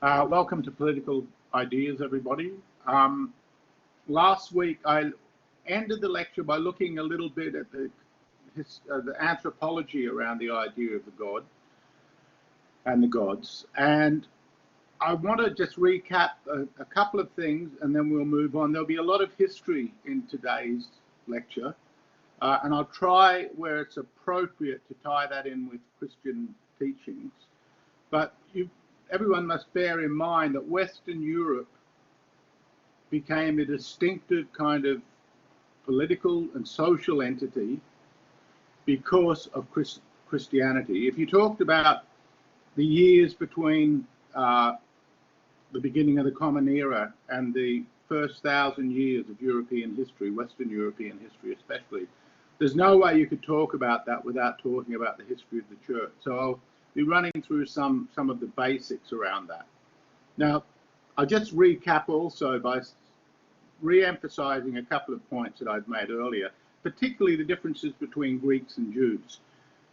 Welcome to Political Ideas, everybody. Last week I ended the lecture by looking a little bit at the anthropology around the idea of the God and the gods. And I want to just recap a couple of things and then we'll move on. There'll be a lot of history in today's lecture. And I'll try where it's appropriate to tie that in with Christian teachings. But everyone must bear in mind that Western Europe became a distinctive kind of political and social entity because of Christianity. If you talked about the years between the beginning of the Common Era and the first 1,000 years of European history, Western European history especially, there's no way you could talk about that without talking about the history of the church. So I'll be running through some of the basics around that. Now, I'll just recap also by re-emphasizing a couple of points that I've made earlier, particularly the differences between Greeks and Jews.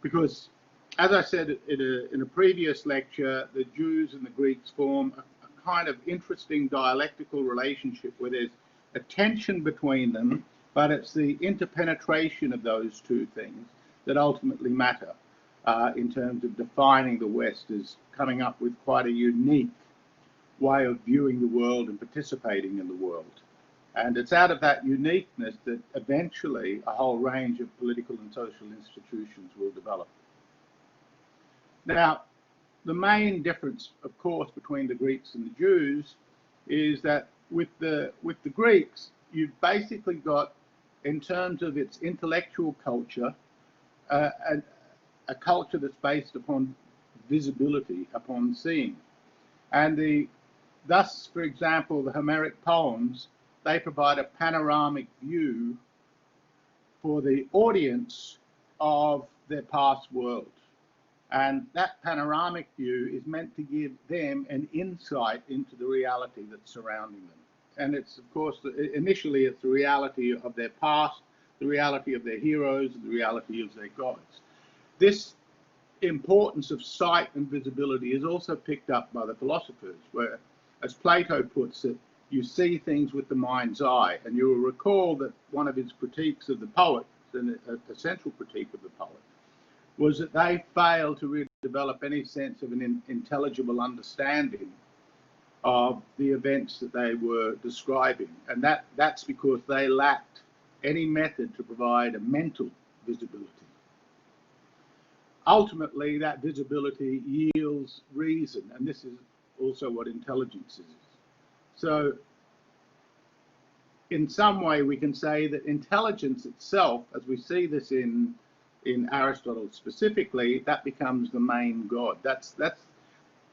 Because, as I said in a previous lecture, the Jews and the Greeks form a kind of interesting dialectical relationship where there's a tension between them, but it's the interpenetration of those two things that ultimately matter in terms of defining the West as coming up with quite a unique way of viewing the world and participating in the world. And it's out of that uniqueness that eventually a whole range of political and social institutions will develop. Now, the main difference, of course, between the Greeks and the Jews is that with the Greeks, you've basically got, in terms of its intellectual culture, a culture that's based upon visibility, upon seeing. And thus, for example, the Homeric poems, they provide a panoramic view for the audience of their past world. And that panoramic view is meant to give them an insight into the reality that's surrounding them. And it's, of course, initially it's the reality of their past, the reality of their heroes, the reality of their gods. This importance of sight and visibility is also picked up by the philosophers, where, as Plato puts it, you see things with the mind's eye. And you will recall that one of his critiques of the poet, and a central critique of the poet, was that they failed to really develop any sense of an intelligible understanding of the events that they were describing. And that's because they lacked any method to provide a mental visibility. Ultimately, that visibility yields reason, and this is also what intelligence is. So, in some way, we can say that intelligence itself, as we see this in Aristotle specifically, that becomes the main God. That's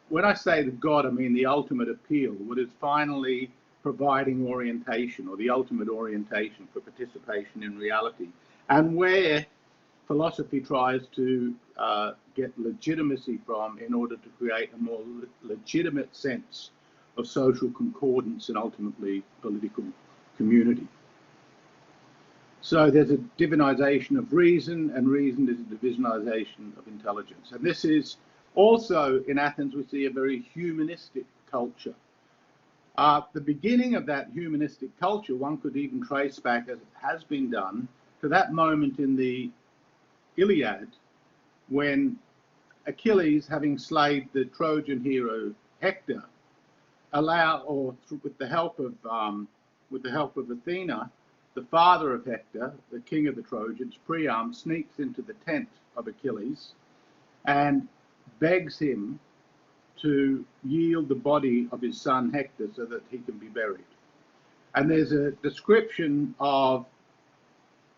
when I say the God, I mean the ultimate appeal, what is finally providing orientation, or the ultimate orientation for participation in reality, and where philosophy tries to get legitimacy from in order to create a more legitimate sense of social concordance and ultimately political community. So there's a divinization of reason, and reason is a divisionization of intelligence. And this is also, in Athens, we see a very humanistic culture. The beginning of that humanistic culture, one could even trace back, as it has been done, to that moment in the Iliad, when Achilles, having slayed the Trojan hero Hector, with the help of Athena, the father of Hector, the king of the Trojans, Priam, sneaks into the tent of Achilles and begs him to yield the body of his son Hector so that he can be buried. And there's a description of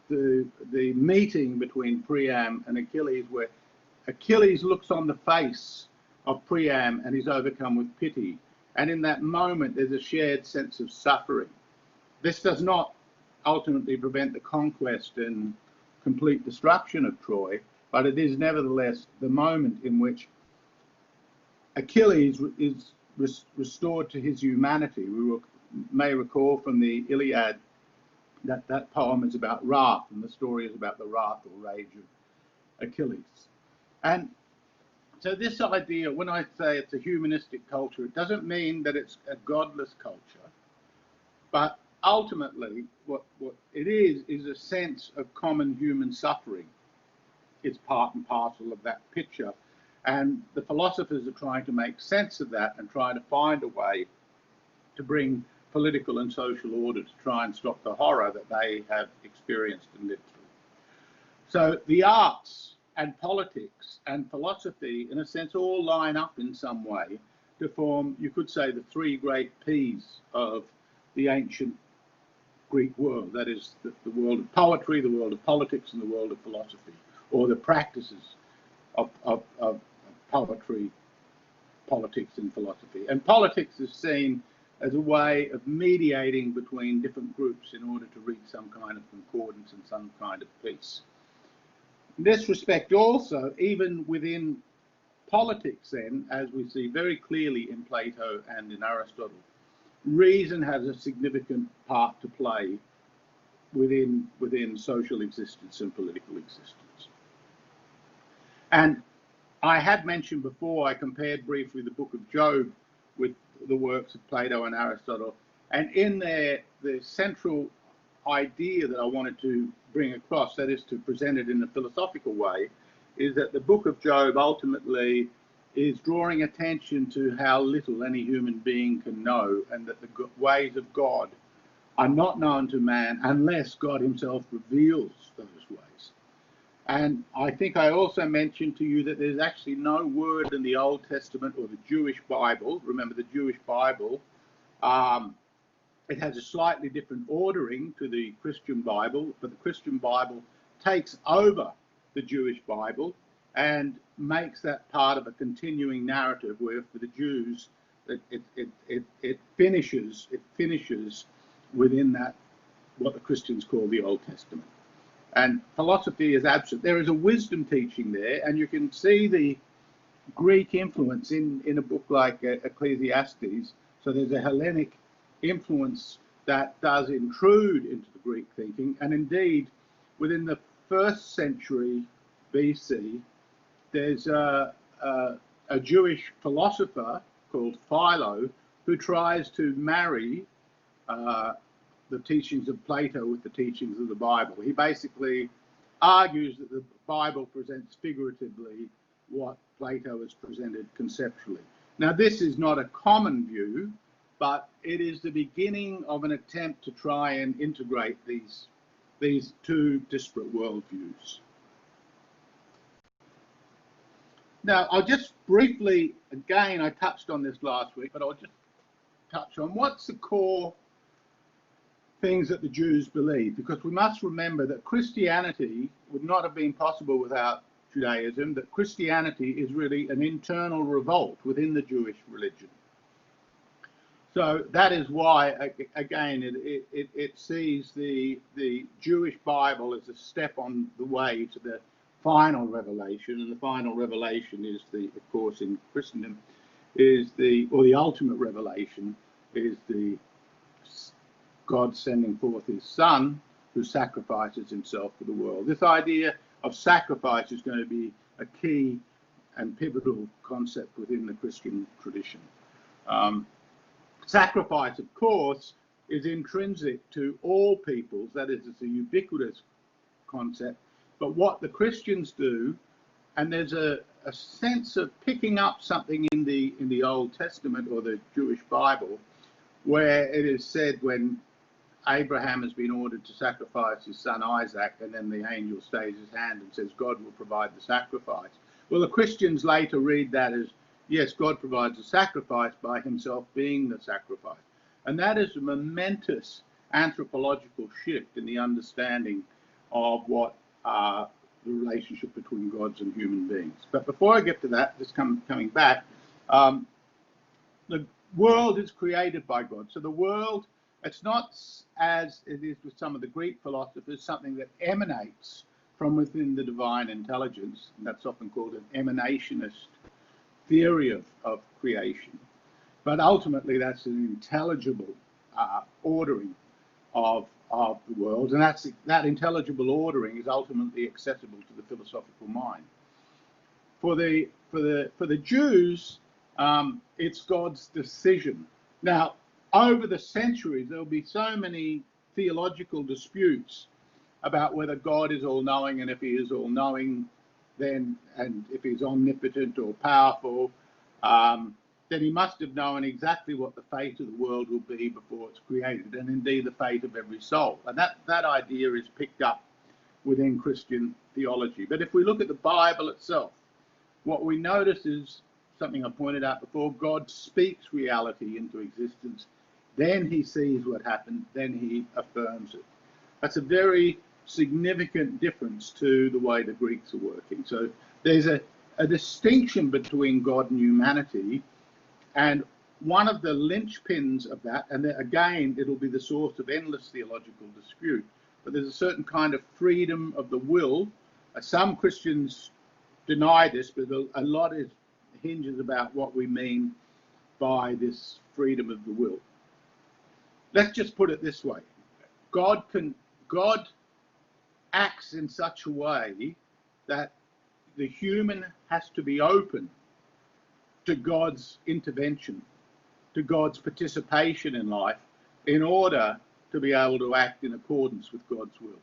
the meeting between Priam and Achilles, where Achilles looks on the face of Priam and is overcome with pity. And in that moment, there's a shared sense of suffering. This does not ultimately prevent the conquest and complete destruction of Troy, but it is nevertheless the moment in which Achilles is restored to his humanity. We may recall from the Iliad that poem is about wrath, and the story is about the wrath or rage of Achilles. And So this idea, when I say it's a humanistic culture, it doesn't mean that it's a godless culture, but ultimately what it is a sense of common human suffering. It's part and parcel of that picture. And the philosophers are trying to make sense of that and trying to find a way to bring political and social order to try and stop the horror that they have experienced and lived through. So the arts and politics and philosophy, in a sense, all line up in some way to form, you could say, the three great P's of the ancient Greek world. That is the world of poetry, the world of politics, and the world of philosophy, or the practices of poetry, politics, and philosophy. And politics is seen as a way of mediating between different groups in order to reach some kind of concordance and some kind of peace. In this respect also, even within politics then, as we see very clearly in Plato and in Aristotle, reason has a significant part to play within social existence and political existence. And I had mentioned before, I compared briefly the book of Job with the works of Plato and Aristotle, and in there, the central idea that I wanted to bring across, that is to present it in a philosophical way, is that the book of Job ultimately is drawing attention to how little any human being can know, and that the ways of God are not known to man unless God himself reveals those ways. And I think I also mentioned to you that there's actually no word in the Old Testament or the Jewish Bible. Remember, the Jewish Bible, it has a slightly different ordering to the Christian Bible, but the Christian Bible takes over the Jewish Bible and makes that part of a continuing narrative where for the Jews, it finishes within that, what the Christians call the Old Testament. And philosophy is absent. There is a wisdom teaching there, and you can see the Greek influence in a book like Ecclesiastes. So there's a Hellenic influence that does intrude into the Greek thinking. And indeed, within the 1st century BC, there's a Jewish philosopher called Philo who tries to marry the teachings of Plato with the teachings of the Bible. He basically argues that the Bible presents figuratively what Plato has presented conceptually. Now, this is not a common view, but it is the beginning of an attempt to try and integrate these two disparate worldviews. Now, I'll just briefly, again, I touched on this last week, but I'll just touch on what's the core things that the Jews believe, because we must remember that Christianity would not have been possible without Judaism, that Christianity is really an internal revolt within the Jewish religion. So that is why, again, it sees the Jewish Bible as a step on the way to the final revelation, and the final revelation is of course, in Christendom, or the ultimate revelation is God sending forth his Son, who sacrifices himself for the world. This idea of sacrifice is going to be a key and pivotal concept within the Christian tradition. Sacrifice, of course, is intrinsic to all peoples. That is, it's a ubiquitous concept. But what the Christians do, and there's a sense of picking up something in the Old Testament or the Jewish Bible, where it is said when Abraham has been ordered to sacrifice his son Isaac, and then the angel stays his hand and says God will provide the sacrifice. Well, the Christians later read that as, yes, God provides the sacrifice by himself being the sacrifice. And that is a momentous anthropological shift in the understanding of what the relationship between gods and human beings. But before I get to that, just coming back, the world is created by God. So the world, it's not, as it is with some of the Greek philosophers, something that emanates from within the divine intelligence. And that's often called an emanationist theory of creation. But ultimately, that's an intelligible ordering of the world. And that intelligible ordering is ultimately accessible to the philosophical mind. For the Jews, it's God's decision. Now, over the centuries, there'll be so many theological disputes about whether God is all-knowing, and if he is all-knowing, then, and if he's omnipotent or powerful, then he must have known exactly what the fate of the world will be before it's created, and indeed the fate of every soul. And that idea is picked up within Christian theology. But if we look at the Bible itself, what we notice is something I pointed out before: God speaks reality into existence, then he sees what happened, then he affirms it. That's a very significant difference to the way the Greeks are working. So there's a distinction between God and humanity, and one of the linchpins of that, and again, it'll be the source of endless theological dispute, but there's a certain kind of freedom of the will. Some Christians deny this, but a lot hinges about what we mean by this freedom of the will. Let's just put it this way: God acts in such a way that the human has to be open to God's intervention, to God's participation in life, in order to be able to act in accordance with God's will.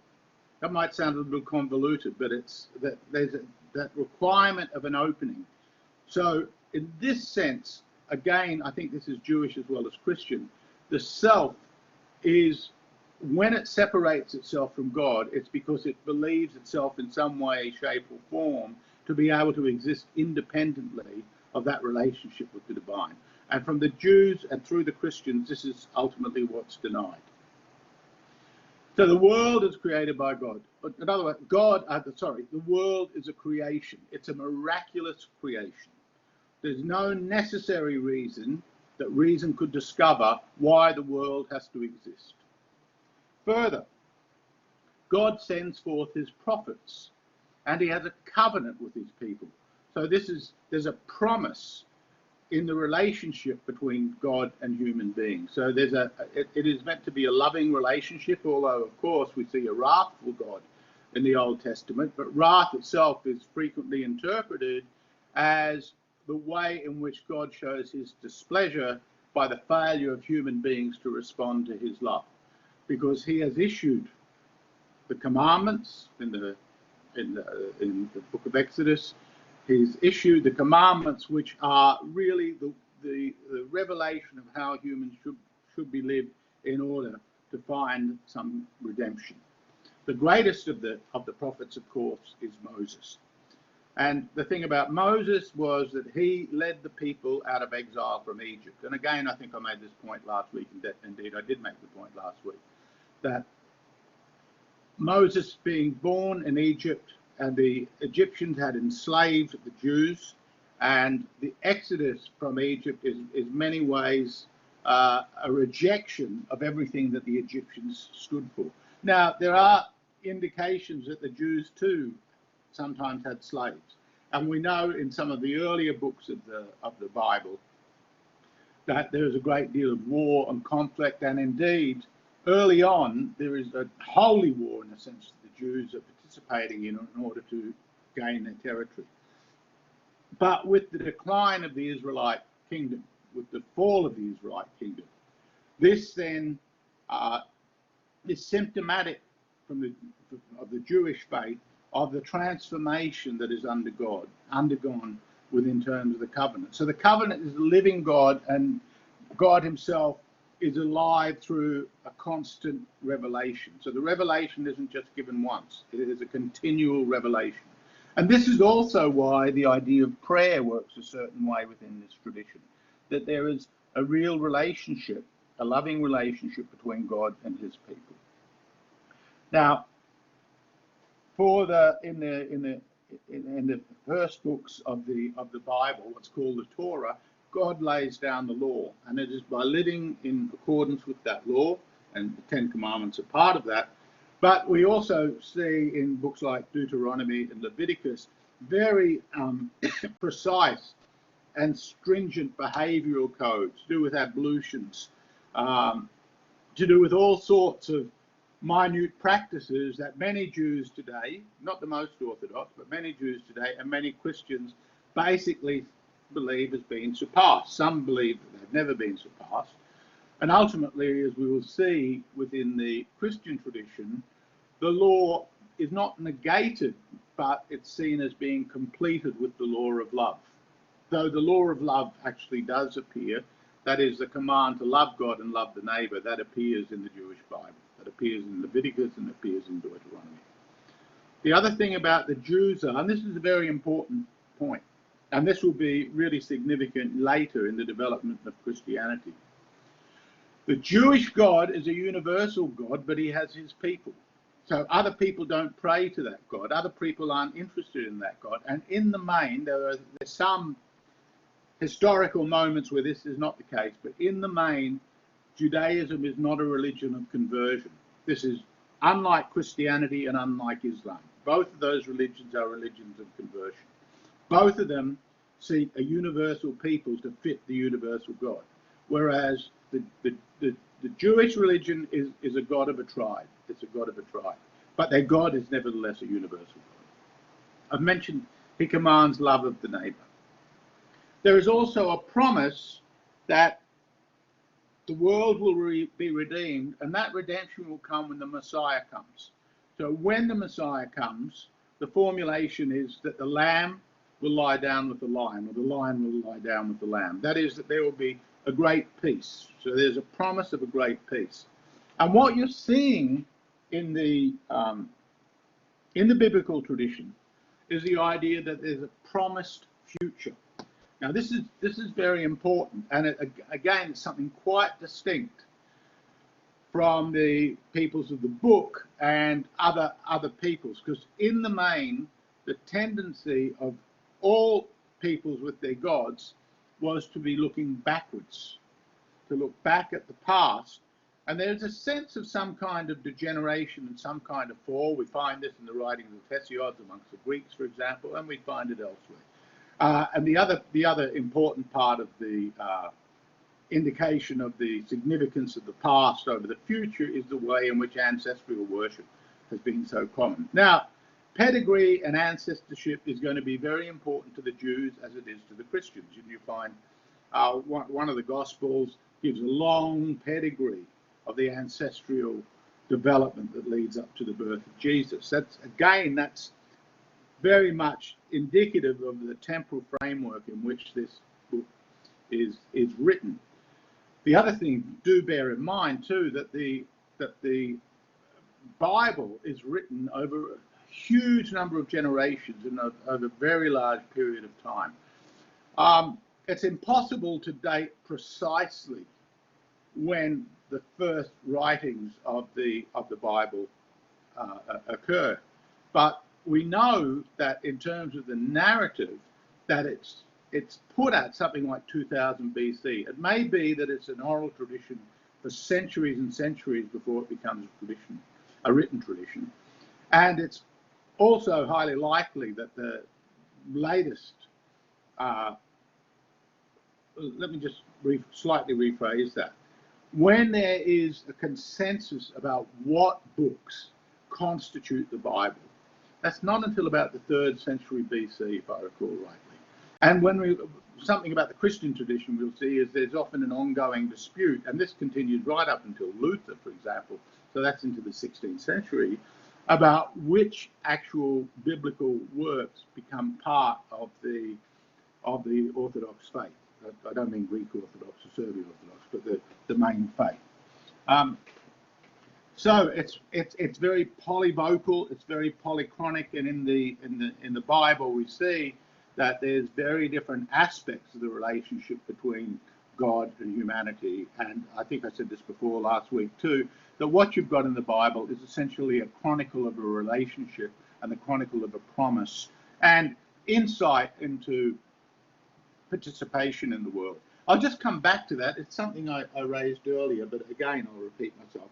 That might sound a little convoluted, but it's that there's that requirement of an opening. So in this sense, again, I think this is Jewish as well as Christian, the self is, when it separates itself from God, it's because it believes itself in some way, shape or form to be able to exist independently of that relationship with the divine. And from the Jews and through the Christians, this is ultimately what's denied. So the world is created by God. In other words, the world is a creation. It's a miraculous creation. There's no necessary reason that reason could discover why the world has to exist. Further, God sends forth his prophets, and he has a covenant with his people. So there's a promise in the relationship between God and human beings. So it is meant to be a loving relationship, although of course we see a wrathful God in the Old Testament, but wrath itself is frequently interpreted as the way in which God shows his displeasure by the failure of human beings to respond to his love, because he has issued the commandments in the book of Exodus. He's issued the commandments which are really the revelation of how humans should be lived in order to find some redemption. The greatest of the prophets, of course, is Moses. And the thing about Moses was that he led the people out of exile from Egypt. And again, I think I made this point last week, and indeed I did make the point last week, that Moses being born in Egypt, and the Egyptians had enslaved the Jews, and the exodus from Egypt is in many ways a rejection of everything that the Egyptians stood for. Now, there are indications that the Jews too sometimes had slaves, and we know in some of the earlier books of the Bible that there is a great deal of war and conflict, and indeed early on there is a holy war in a sense that the Jews are participating in order to gain their territory. But with the decline of the Israelite kingdom, with the fall of the Israelite kingdom, this then is symptomatic of the Jewish faith of the transformation that is undergone within terms of the covenant. So the covenant is a living God, and God himself is alive through a constant revelation. So the revelation isn't just given once, it is a continual revelation. And this is also why the idea of prayer works a certain way within this tradition, that there is a real relationship, a loving relationship between God and his people. Now, in the first books of the Bible, what's called the Torah, God lays down the law, and it is by living in accordance with that law, and the Ten Commandments are part of that. But we also see in books like Deuteronomy and Leviticus very precise and stringent behavioral codes to do with ablutions, to do with all sorts of minute practices that many Jews today, not the most Orthodox, but many Jews today and many Christians basically believe has been surpassed. Some believe that they've never been surpassed. And ultimately, as we will see within the Christian tradition, the law is not negated, but it's seen as being completed with the law of love. Though the law of love actually does appear, that is the command to love God and love the neighbour, that appears in the Jewish Bible, that appears in Leviticus and appears in Deuteronomy. The other thing about the Jews are, and this is a very important point, and this will be really significant later in the development of Christianity. The Jewish God is a universal God, but he has his people. So other people don't pray to that God. Other people aren't interested in that God. And in the main, there's some historical moments where this is not the case, but in the main, Judaism is not a religion of conversion. This is unlike Christianity and unlike Islam. Both of those religions are religions of conversion. Both of them seek a universal people to fit the universal God, whereas the Jewish religion is a God of a tribe. It's a God of a tribe. But their God is nevertheless a universal God. I've mentioned he commands love of the neighbour. There is also a promise that the world will be redeemed, and that redemption will come when the Messiah comes. So when the Messiah comes, the formulation is that the lamb will lie down with the lion, or the lion will lie down with the lamb. That is, that there will be a great peace. So there's a promise of a great peace. And what you're seeing in the biblical tradition is the idea that there's a promised future. Now this is very important, and again, it's something quite distinct from the peoples of the book and other peoples, because in the main, the tendency of all peoples with their gods was to be looking backwards, to look back at the past. And there's a sense of some kind of degeneration and some kind of fall. We find this in the writings of Hesiod amongst the Greeks, for example, and we find it elsewhere. And the other important part of the indication of the significance of the past over the future is the way in which ancestral worship has been so common. Now, pedigree and ancestorship is going to be very important to the Jews as it is to the Christians. And you find one of the Gospels gives a long pedigree of the ancestral development that leads up to the birth of Jesus. That's very much indicative of the temporal framework in which this book is written. The other thing, do bear in mind too, that the Bible is written over a huge number of generations and over a very large period of time. It's impossible to date precisely when the first writings of the Bible occur, but we know that in terms of the narrative, that it's put at something like 2000 BC. It may be that it's an oral tradition for centuries and centuries before it becomes a tradition, a written tradition, and it's also highly likely that the latest let me just slightly rephrase that. When there is a consensus about what books constitute the Bible, that's not until about the 3rd century BC, if I recall rightly. And when something about the Christian tradition we'll see is there's often an ongoing dispute, and this continued right up until Luther, for example, so that's into the 16th century, about which actual biblical works become part of the Orthodox faith. I don't mean Greek Orthodox or Serbian Orthodox, but the main faith. So it's very polyvocal, it's very polychronic, and in the Bible we see that there's very different aspects of the relationship between God and humanity. And I think I said this before last week too, that what you've got in the Bible is essentially a chronicle of a relationship and the chronicle of a promise and insight into participation in the world. I'll just come back to that. It's something I raised earlier, but again, I'll repeat myself.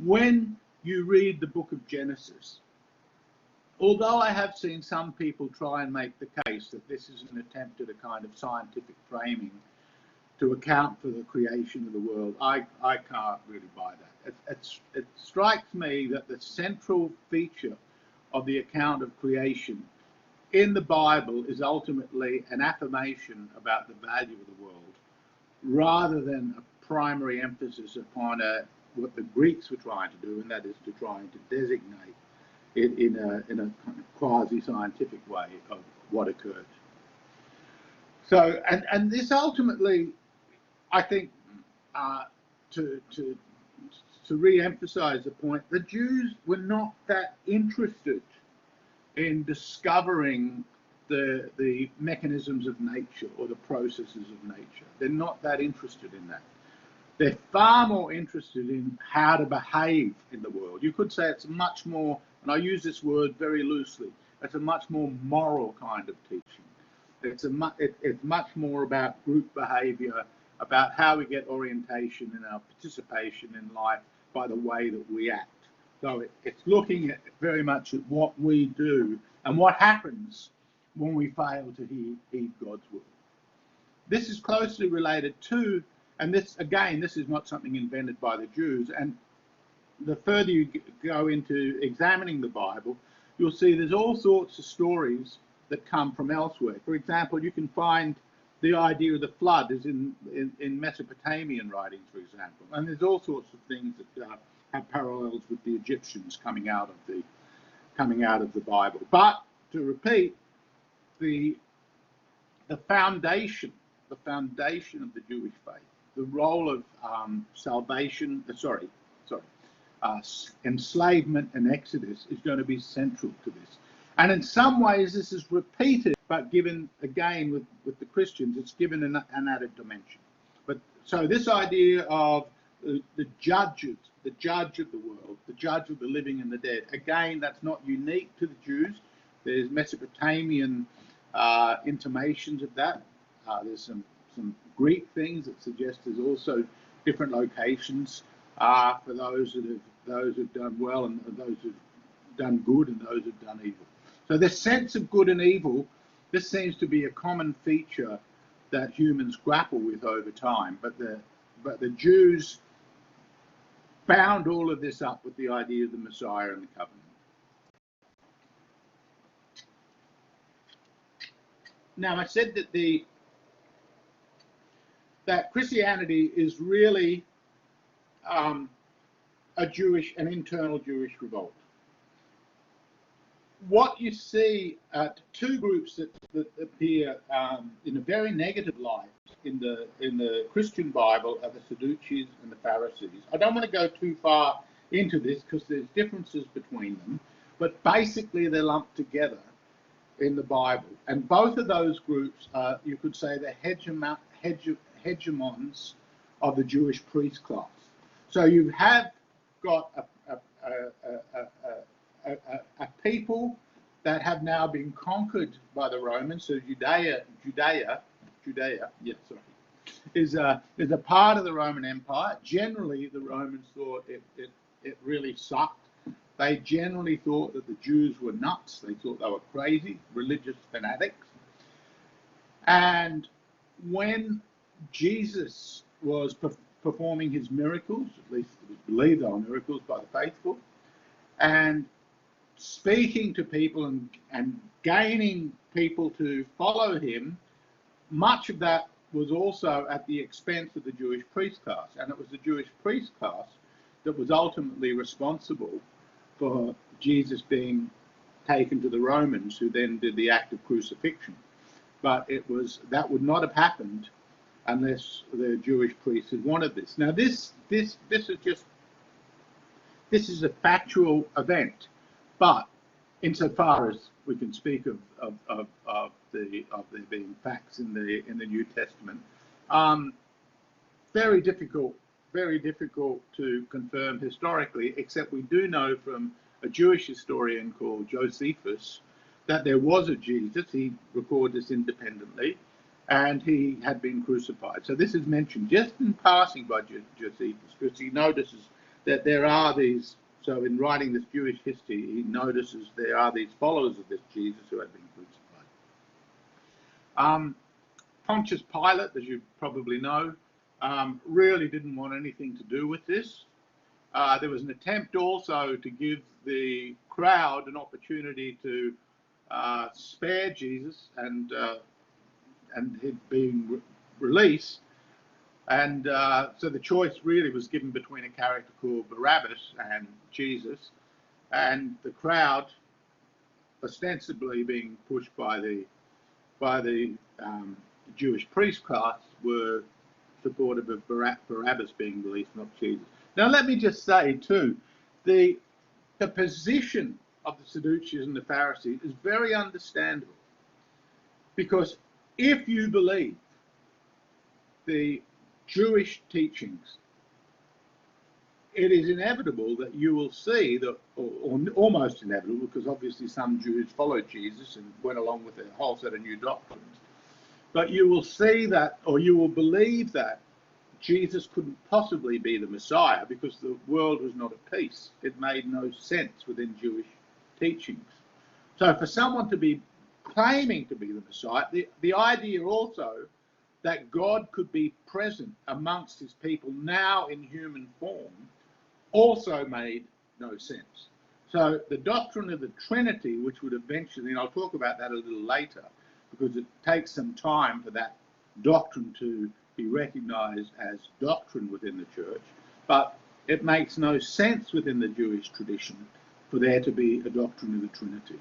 When you read the book of Genesis, although I have seen some people try and make the case that this is an attempt at a kind of scientific framing to account for the creation of the world, I can't really buy that. It strikes me that the central feature of the account of creation in the Bible is ultimately an affirmation about the value of the world, rather than a primary emphasis upon what the Greeks were trying to do, and that is to trying to designate it in a kind of quasi-scientific way of what occurred. So, and this ultimately, I think, to re-emphasize the point, the Jews were not that interested in discovering the mechanisms of nature or the processes of nature. They're not that interested in that. They're far more interested in how to behave in the world. You could say it's much more, and I use this word very loosely, it's a much more moral kind of teaching. It's much more about group behavior, about how we get orientation in our participation in life by the way that we act. So it's looking at very much at what we do and what happens when we fail to heed God's will. This is closely related to, and this, again, this is not something invented by the Jews, and the further you go into examining the Bible, you'll see there's all sorts of stories that come from elsewhere. For example, you can find the idea of the flood is in Mesopotamian writings, for example, and there's all sorts of things that have parallels with the Egyptians coming out of the Bible. But to repeat, the foundation of the Jewish faith, the role of enslavement and exodus is going to be central to this. And in some ways, this is repeated, but given, again, with the Christians, it's given an added dimension. But so this idea of the judge of the world, the judge of the living and the dead, again, that's not unique to the Jews. There's Mesopotamian intimations of that. There's some Greek things that suggest there's also different locations for those who've done well and those who've done good and those who've done evil. So this sense of good and evil, this seems to be a common feature that humans grapple with over time. But the Jews bound all of this up with the idea of the Messiah and the covenant. Now, I said that Christianity is really an internal Jewish revolt. What you see two groups that appear in a very negative light in the Christian Bible are the Sadducees and the Pharisees. I don't want to go too far into this because there's differences between them, but basically they're lumped together in the Bible. And both of those groups are, you could say, the hegemons of the Jewish priest class. So you have got a people that have now been conquered by the Romans. So Judea, is a part of the Roman Empire. Generally, the Romans thought it really sucked. They generally thought that the Jews were nuts. They thought they were crazy, religious fanatics. And when Jesus was performing his miracles, at least it was believed they were miracles by the faithful, and speaking to people and gaining people to follow him, much of that was also at the expense of the Jewish priest class. And it was the Jewish priest class that was ultimately responsible for Jesus being taken to the Romans, who then did the act of crucifixion. But that would not have happened unless the Jewish priests had wanted this. Now, this is a factual event, but insofar as we can speak of there being facts in the New Testament, very difficult to confirm historically, except we do know from a Jewish historian called Josephus that there was a Jesus. He recorded this independently, and he had been crucified. So this is mentioned just in passing by Josephus, because he notices that there are these, so in writing this Jewish history, he notices there are these followers of this Jesus who had been crucified. Pontius Pilate, as you probably know, really didn't want anything to do with this. There was an attempt also to give the crowd an opportunity to spare Jesus and him being released. And so the choice really was given between a character called Barabbas and Jesus, and the crowd, ostensibly being pushed by the Jewish priest class, were supportive of Barabbas being released, not Jesus. Now, let me just say too, the position of the Sadducees and the Pharisees is very understandable, because if you believe the Jewish teachings, it is inevitable that you will see that, or almost inevitable, because obviously some Jews followed Jesus and went along with a whole set of new doctrines, but you will see that, or you will believe that Jesus couldn't possibly be the Messiah because the world was not at peace. It made no sense within Jewish teachings. So for someone to be claiming to be the Messiah, the idea also that God could be present amongst his people now in human form also made no sense. So the doctrine of the Trinity, which would eventually, and I'll talk about that a little later, because it takes some time for that doctrine to be recognized as doctrine within the church, but it makes no sense within the Jewish tradition for there to be a doctrine of the Trinity.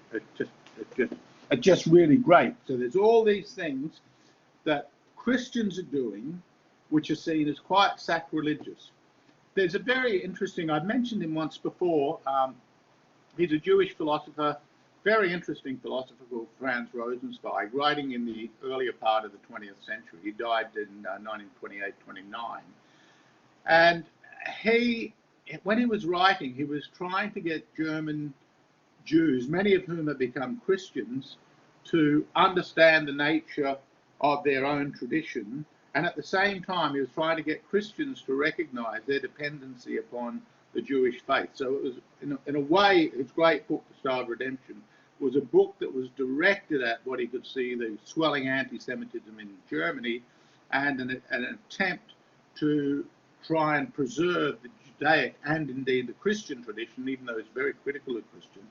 It's just really great. So there's all these things that Christians are doing which are seen as quite sacrilegious. There's a very interesting, I've mentioned him once before, he's a Jewish philosopher, very interesting philosopher called Franz Rosenzweig, writing in the earlier part of the 20th century. He died in 1928-29. And when he was writing, he was trying to get German Jews, many of whom have become Christians, to understand the nature of their own tradition. And at the same time, he was trying to get Christians to recognize their dependency upon the Jewish faith. So it was, in a way, his great book, The Star of Redemption, was a book that was directed at what he could see the swelling anti-Semitism in Germany, and an attempt to try and preserve the Judaic and indeed the Christian tradition, even though he's very critical of Christians,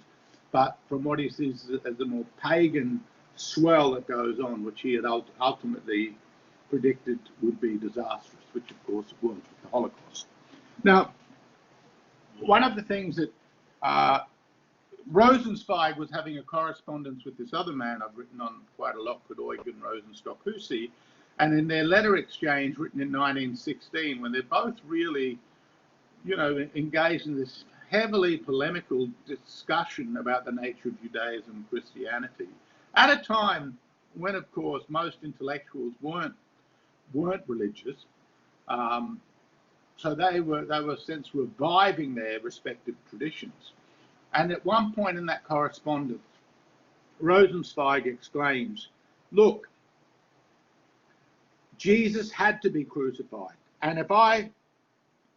but from what he sees as the more pagan swell that goes on, which he had ultimately predicted would be disastrous, which of course it was with the Holocaust. Now, one of the things that Rosenzweig was having a correspondence with this other man I've written on quite a lot, called Eugen Rosenstock-Huessy, and in their letter exchange written in 1916, when they're both really, engaged in this heavily polemical discussion about the nature of Judaism and Christianity, at a time when, of course, most intellectuals weren't religious, so they were since reviving their respective traditions. And at one point in that correspondence, Rosenzweig exclaims, "Look, Jesus had to be crucified, and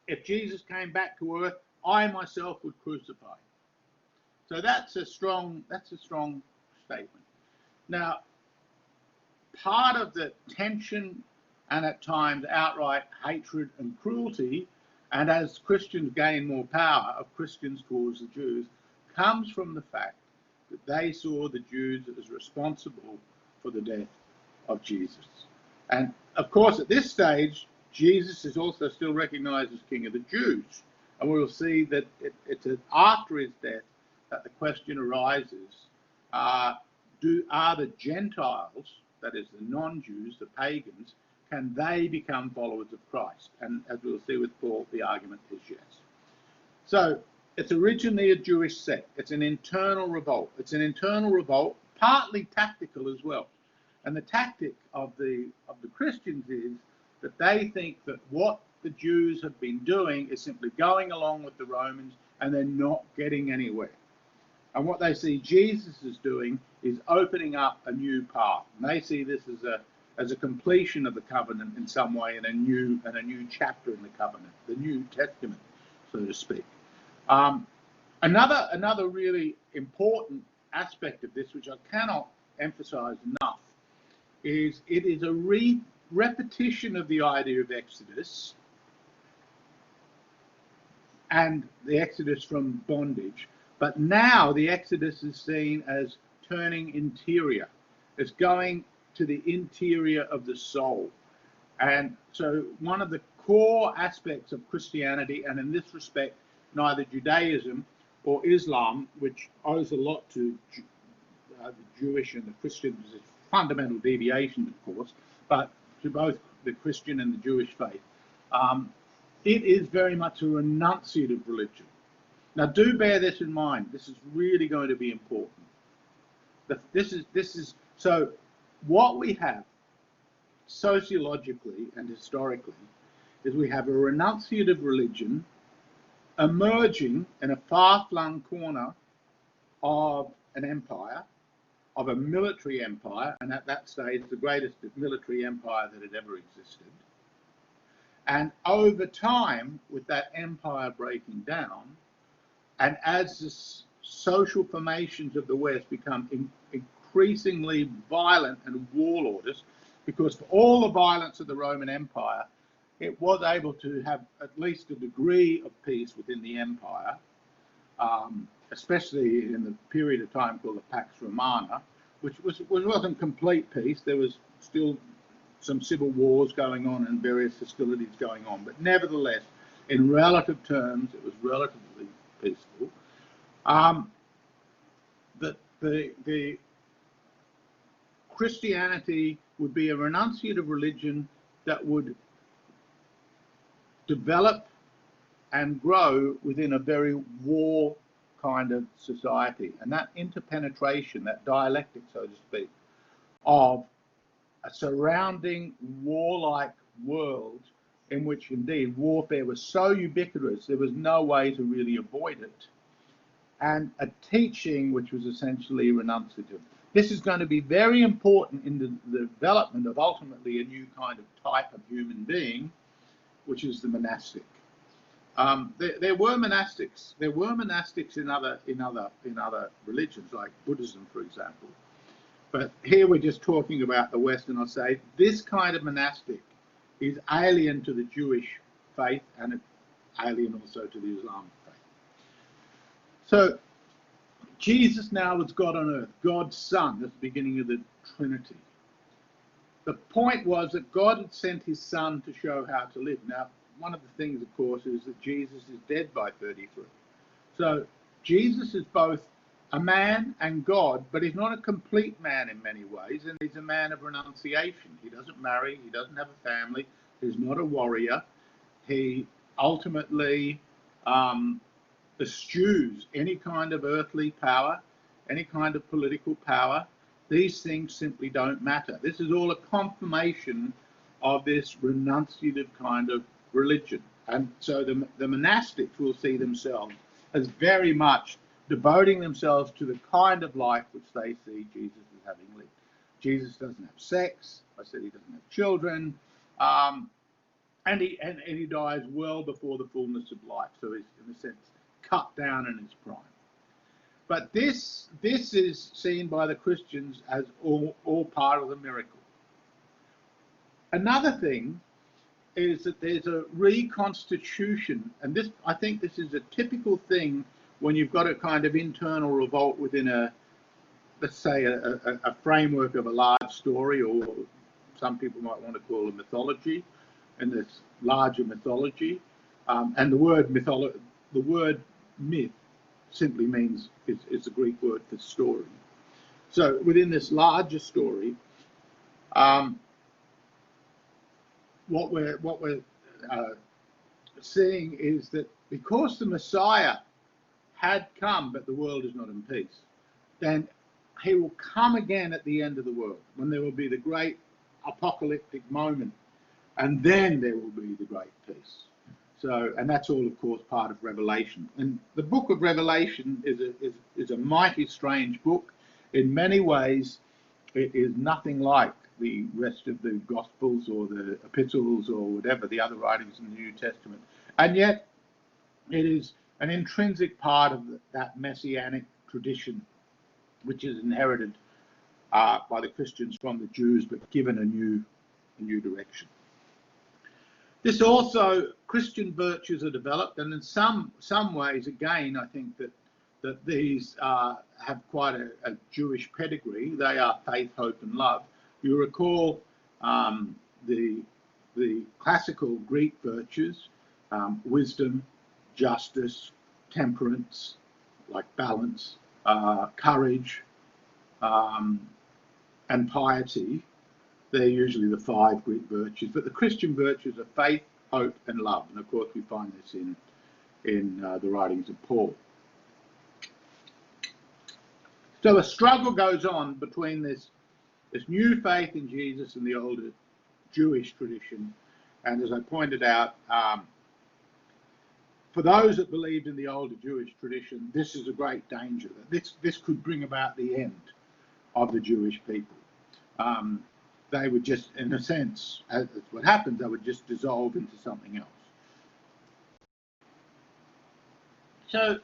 if Jesus came back to earth, I myself would crucify." So that's a strong statement. Now, part of the tension and at times outright hatred and cruelty, and as Christians gain more power, of Christians towards the Jews, comes from the fact that they saw the Jews as responsible for the death of Jesus. And of course, at this stage, Jesus is also still recognized as King of the Jews. And we'll see that it's after his death that the question arises, are the Gentiles, that is the non-Jews, the pagans, can they become followers of Christ? And as we'll see with Paul, the argument is yes. So it's originally a Jewish sect. It's an internal revolt. It's an internal revolt, partly tactical as well. And the tactic of the Christians is that they think that what the Jews have been doing is simply going along with the Romans, and they're not getting anywhere. And what they see Jesus is doing is opening up a new path. And they see this as a completion of the covenant in some way, and a new chapter in the covenant, the New Testament, so to speak. Another really important aspect of this, which I cannot emphasize enough, is it is a repetition of the idea of Exodus and the Exodus from bondage, but now the Exodus is seen as turning interior. It's going to the interior of the soul. And so one of the core aspects of Christianity, and in this respect, neither Judaism or Islam, which owes a lot to the Jewish and the Christian, is a fundamental deviation, of course, but to both the Christian and the Jewish faith, it is very much a renunciative religion. Now, do bear this in mind. This is really going to be important. So what we have sociologically and historically is we have a renunciative religion emerging in a far-flung corner of an empire, of a military empire, and at that stage the greatest military empire that had ever existed. And over time, with that empire breaking down, and as the social formations of the West become increasingly violent and warlordish, because for all the violence of the Roman Empire, it was able to have at least a degree of peace within the empire, especially in the period of time called the Pax Romana, which wasn't complete peace. There was still some civil wars going on and various hostilities going on, but nevertheless, in relative terms, it was relatively peaceful. The Christianity would be a renunciative religion that would develop and grow within a very war kind of society. And that interpenetration, that dialectic, so to speak, of a surrounding warlike world in which indeed warfare was so ubiquitous there was no way to really avoid it, and a teaching which was essentially renunciative. This is going to be very important in the development of ultimately a new kind of type of human being, which is the monastic. There were monastics. There were monastics in other religions, like Buddhism, for example. But here we're just talking about the West, and I'll say this kind of monastic is alien to the Jewish faith, and it's alien also to the Islamic faith. So Jesus now was God on earth, God's Son, that's the beginning of the Trinity. The point was that God had sent his Son to show how to live. Now, one of the things, of course, is that Jesus is dead by 33. So Jesus is both a man and God, but he's not a complete man in many ways, and he's a man of renunciation. He doesn't marry, he doesn't have a family, he's not a warrior. He ultimately eschews any kind of earthly power, any kind of political power. These things simply don't matter. This is all a confirmation of this renunciative kind of religion. And so the monastics will see themselves as very much devoting themselves to the kind of life which they see Jesus as having lived. Jesus doesn't have sex. I said he doesn't have children. And he dies well before the fullness of life. So he's, in a sense, cut down in his prime. But this is seen by the Christians as all part of the miracle. Another thing is that there's a reconstitution, and this, I think this is a typical thing when you've got a kind of internal revolt within a, let's say, a framework of a large story, or some people might want to call a mythology, and this larger mythology. And the word myth simply means, it's a Greek word for story. So within this larger story, what we're seeing is that because the Messiah had come, but the world is not in peace, then he will come again at the end of the world, when there will be the great apocalyptic moment, and then there will be the great peace. So, and that's all, of course, part of Revelation. And the book of Revelation is a mighty strange book. In many ways, it is nothing like the rest of the Gospels or the epistles or whatever, the other writings in the New Testament. And yet, it is an intrinsic part of that messianic tradition, which is inherited by the Christians from the Jews, but given a new direction. This also, Christian virtues are developed, and in some ways, again, I think that that these have quite a Jewish pedigree. They are faith, hope, and love. You recall the classical Greek virtues, wisdom, justice, temperance, like balance, courage, and piety. They're usually the 5 Greek virtues, but the Christian virtues are faith, hope, and love. And of course, we find this in the writings of Paul. So a struggle goes on between this new faith in Jesus and the older Jewish tradition. And as I pointed out, for those that believed in the older Jewish tradition, this is a great danger. That this could bring about the end of the Jewish people. They would just, in a sense, as what happens, they would just dissolve into something else. So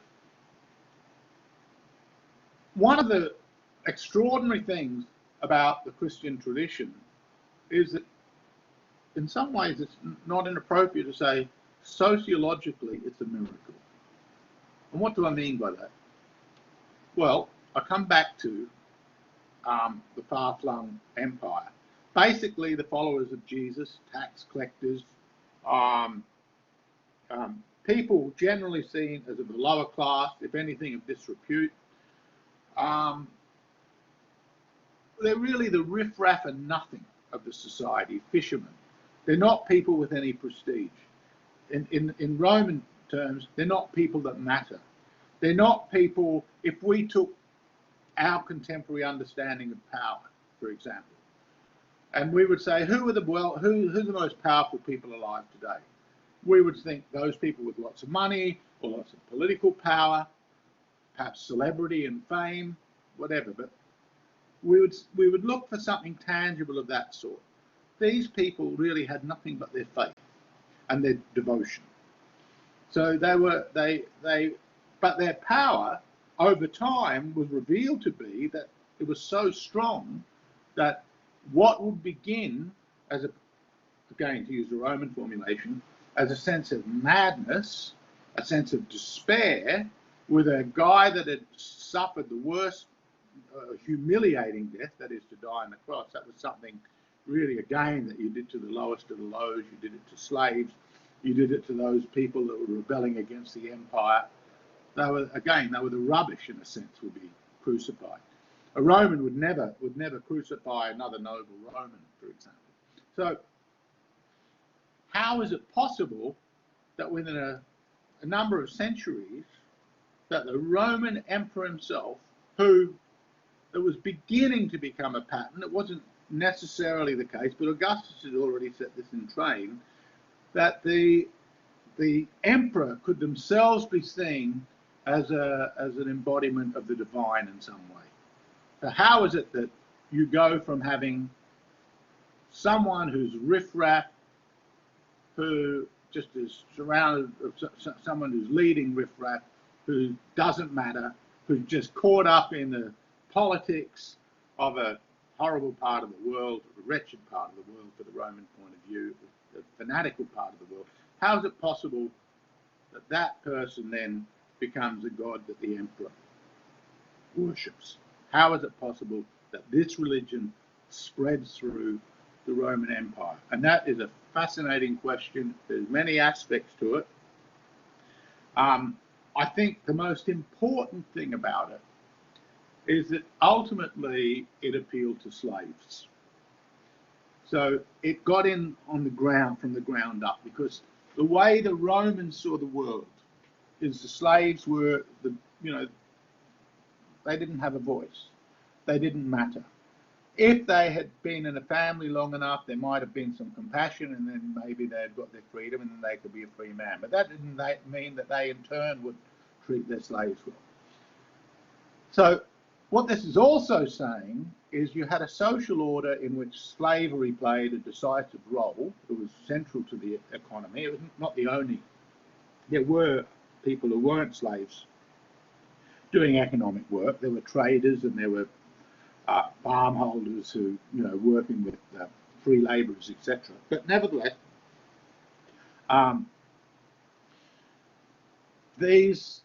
one of the extraordinary things about the Christian tradition is that in some ways it's not inappropriate to say sociologically it's a miracle. And what do I mean by that? Well, I come back to the far-flung empire. Basically, the followers of Jesus, tax collectors, people generally seen as of the lower class, if anything of disrepute. They're really the riff-raff and nothing of the society, fishermen. They're not people with any prestige. In Roman terms, they're not people that matter. They're not people, if we took our contemporary understanding of power, for example, and we would say, who's the most powerful people alive today? We would think those people with lots of money or lots of political power, perhaps celebrity and fame, whatever, but we would look for something tangible of that sort. These people really had nothing but their faith and their devotion. So but their power over time was revealed to be that it was so strong that what would begin as again, to use a Roman formulation, as a sense of madness, a sense of despair, with a guy that had suffered the worst humiliating death, that is to die on the cross. That was something really, again, that you did to the lowest of the lows. You did it to slaves. You did it to those people that were rebelling against the empire. They were the rubbish, in a sense, would be crucified. A Roman would never crucify another noble Roman, for example. So how is it possible that within a number of centuries that the Roman emperor himself, who it was beginning to become a pattern, it wasn't necessarily the case, but Augustus had already set this in train, that the emperor could themselves be seen as an embodiment of the divine in some way. So how is it that you go from having someone who's riffraff, who just is surrounded, someone who's leading riffraff, who doesn't matter, who's just caught up in the politics of a horrible part of the world, a wretched part of the world for the Roman point of view, the fanatical part of the world. How is it possible that that person then becomes a god that the emperor worships? How is it possible that this religion spreads through the Roman Empire? And that is a fascinating question. There's many aspects to it. I think the most important thing about it is that ultimately it appealed to slaves. So it got in on the ground, from the ground up, because the way the Romans saw the world is the slaves were they didn't have a voice. They didn't matter. If they had been in a family long enough, there might have been some compassion, and then maybe they had got their freedom, and then they could be a free man. But that didn't mean that they in turn would treat their slaves well. So what this is also saying is you had a social order in which slavery played a decisive role. It was central to the economy. It was not the only. There were people who weren't slaves doing economic work. There were traders, and there were farm holders who, working with free labourers, etc. But nevertheless, these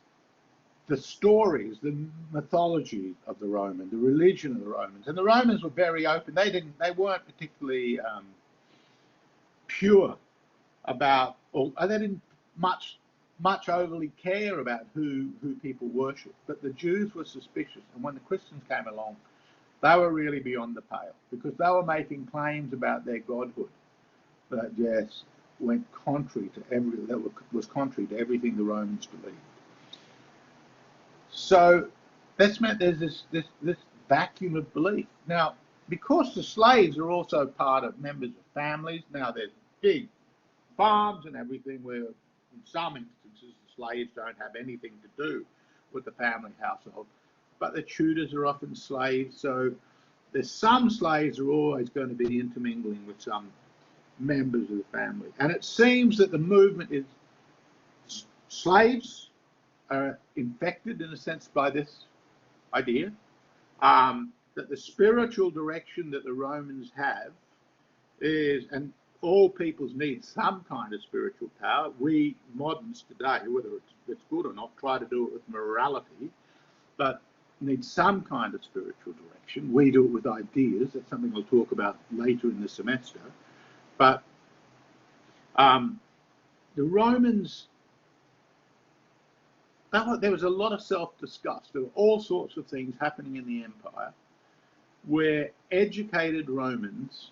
the stories, the mythology of the Roman, the religion of the Romans. And the Romans were very open. They weren't particularly pure about, or they didn't much overly care about who people worshipped. But the Jews were suspicious, and when the Christians came along, they were really beyond the pale, because they were making claims about their godhood that just went contrary to was contrary to everything the Romans believed. So that's meant there's this vacuum of belief. Now, because the slaves are also part of members of families, now there's big farms and everything where in some instances the slaves don't have anything to do with the family household, but the tutors are often slaves, so there's some slaves are always going to be intermingling with some members of the family. And it seems that the movement is slaves are infected in a sense by this idea, that the spiritual direction that the Romans have is, and all peoples need some kind of spiritual power. We moderns today, whether it's good or not, try to do it with morality, but need some kind of spiritual direction. We do it with ideas. That's something we'll talk about later in the semester. But the Romans, there was a lot of self-disgust. There were all sorts of things happening in the empire where educated Romans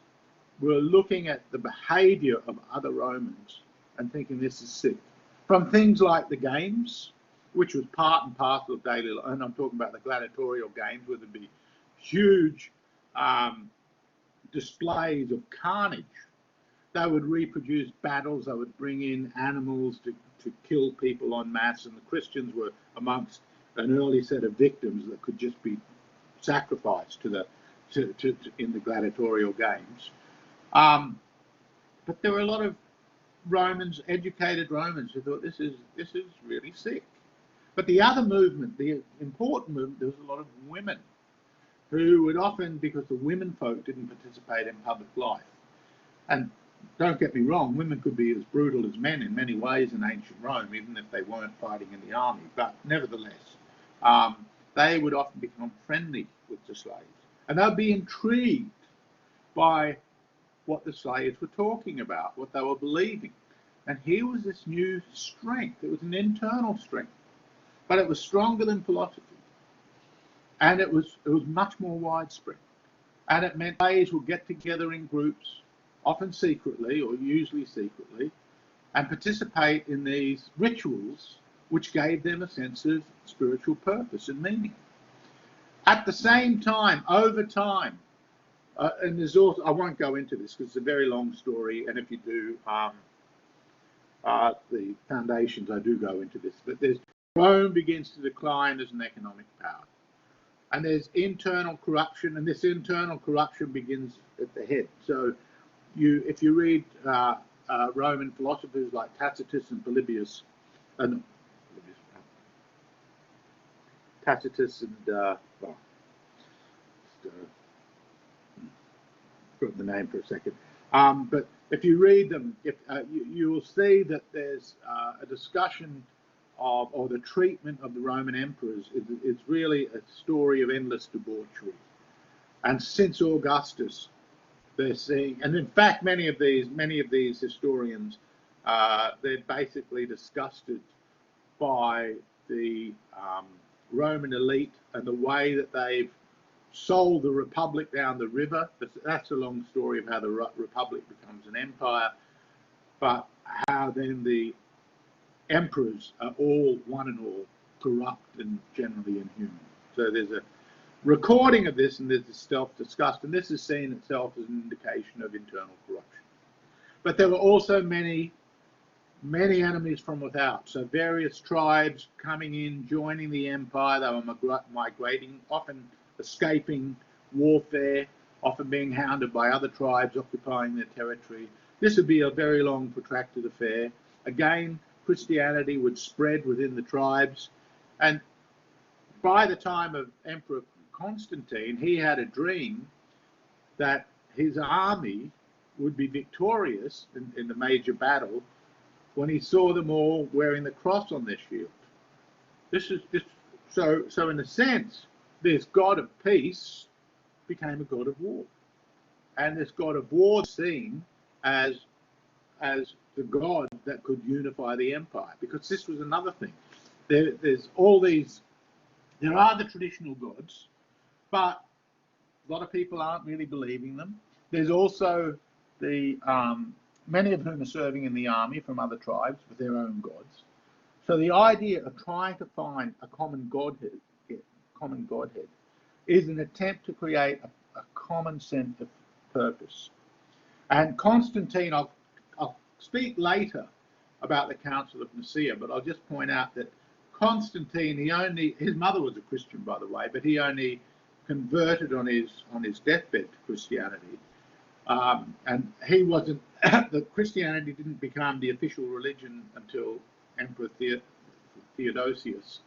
were looking at the behavior of other Romans and thinking this is sick. From things like the games, which was part and parcel of daily life, and I'm talking about the gladiatorial games, where there'd be huge displays of carnage. They would reproduce battles, they would bring in animals to kill people en masse, and the Christians were amongst an early set of victims that could just be sacrificed in the gladiatorial games. But there were a lot of Romans, educated Romans, who thought this is really sick. But the other movement, the important movement, there was a lot of women who would often, because the women folk didn't participate in public life. And don't get me wrong, women could be as brutal as men in many ways in ancient Rome, even if they weren't fighting in the army. But nevertheless, they would often become friendly with the slaves. And they'd be intrigued by what the slaves were talking about, what they were believing. And here was this new strength. It was an internal strength, but it was stronger than philosophy. And it was much more widespread. And it meant slaves would get together in groups, often secretly or usually secretly, and participate in these rituals which gave them a sense of spiritual purpose and meaning. At the same time, over time, and there's also, I won't go into this because it's a very long story, and if you do the foundations, I do go into this, but Rome begins to decline as an economic power. And there's internal corruption, and this internal corruption begins at the head. So if you read Roman philosophers like Tacitus and Polybius, Tacitus and, forgot the name for a second. But if you read them, you will see that there's a discussion of, or the treatment of the Roman emperors is really a story of endless debauchery. And since Augustus, they're seeing, and in fact, many of these historians, they're basically disgusted by the Roman elite and the way that they've sold the republic down the river. That's a long story of how the republic becomes an empire, but how then the emperors are all, one and all, corrupt and generally inhuman. So there's a recording of this, and there's a self-disgust, and this is seen itself as an indication of internal corruption. But there were also many enemies from without. So various tribes coming in, joining the empire. They were migrating, often escaping warfare, often being hounded by other tribes occupying their territory. This would be a very long, protracted affair. Again, Christianity would spread within the tribes. And by the time of Emperor Constantine, he had a dream that his army would be victorious in the major battle when he saw them all wearing the cross on their shield. This So in a sense, this God of peace became a God of war, and this God of war seen as the God that could unify the empire. Because this was another thing. There's all these. There are the traditional gods, but a lot of people aren't really believing them. There's also the many of whom are serving in the army from other tribes with their own gods. So the idea of trying to find a common godhead is an attempt to create a common sense of purpose. And Constantine, I'll speak later about the Council of Nicaea, but I'll just point out that Constantine, his mother was a Christian, by the way, but he only converted on his deathbed to Christianity. And he wasn't, the Christianity didn't become the official religion until Emperor Theodosius.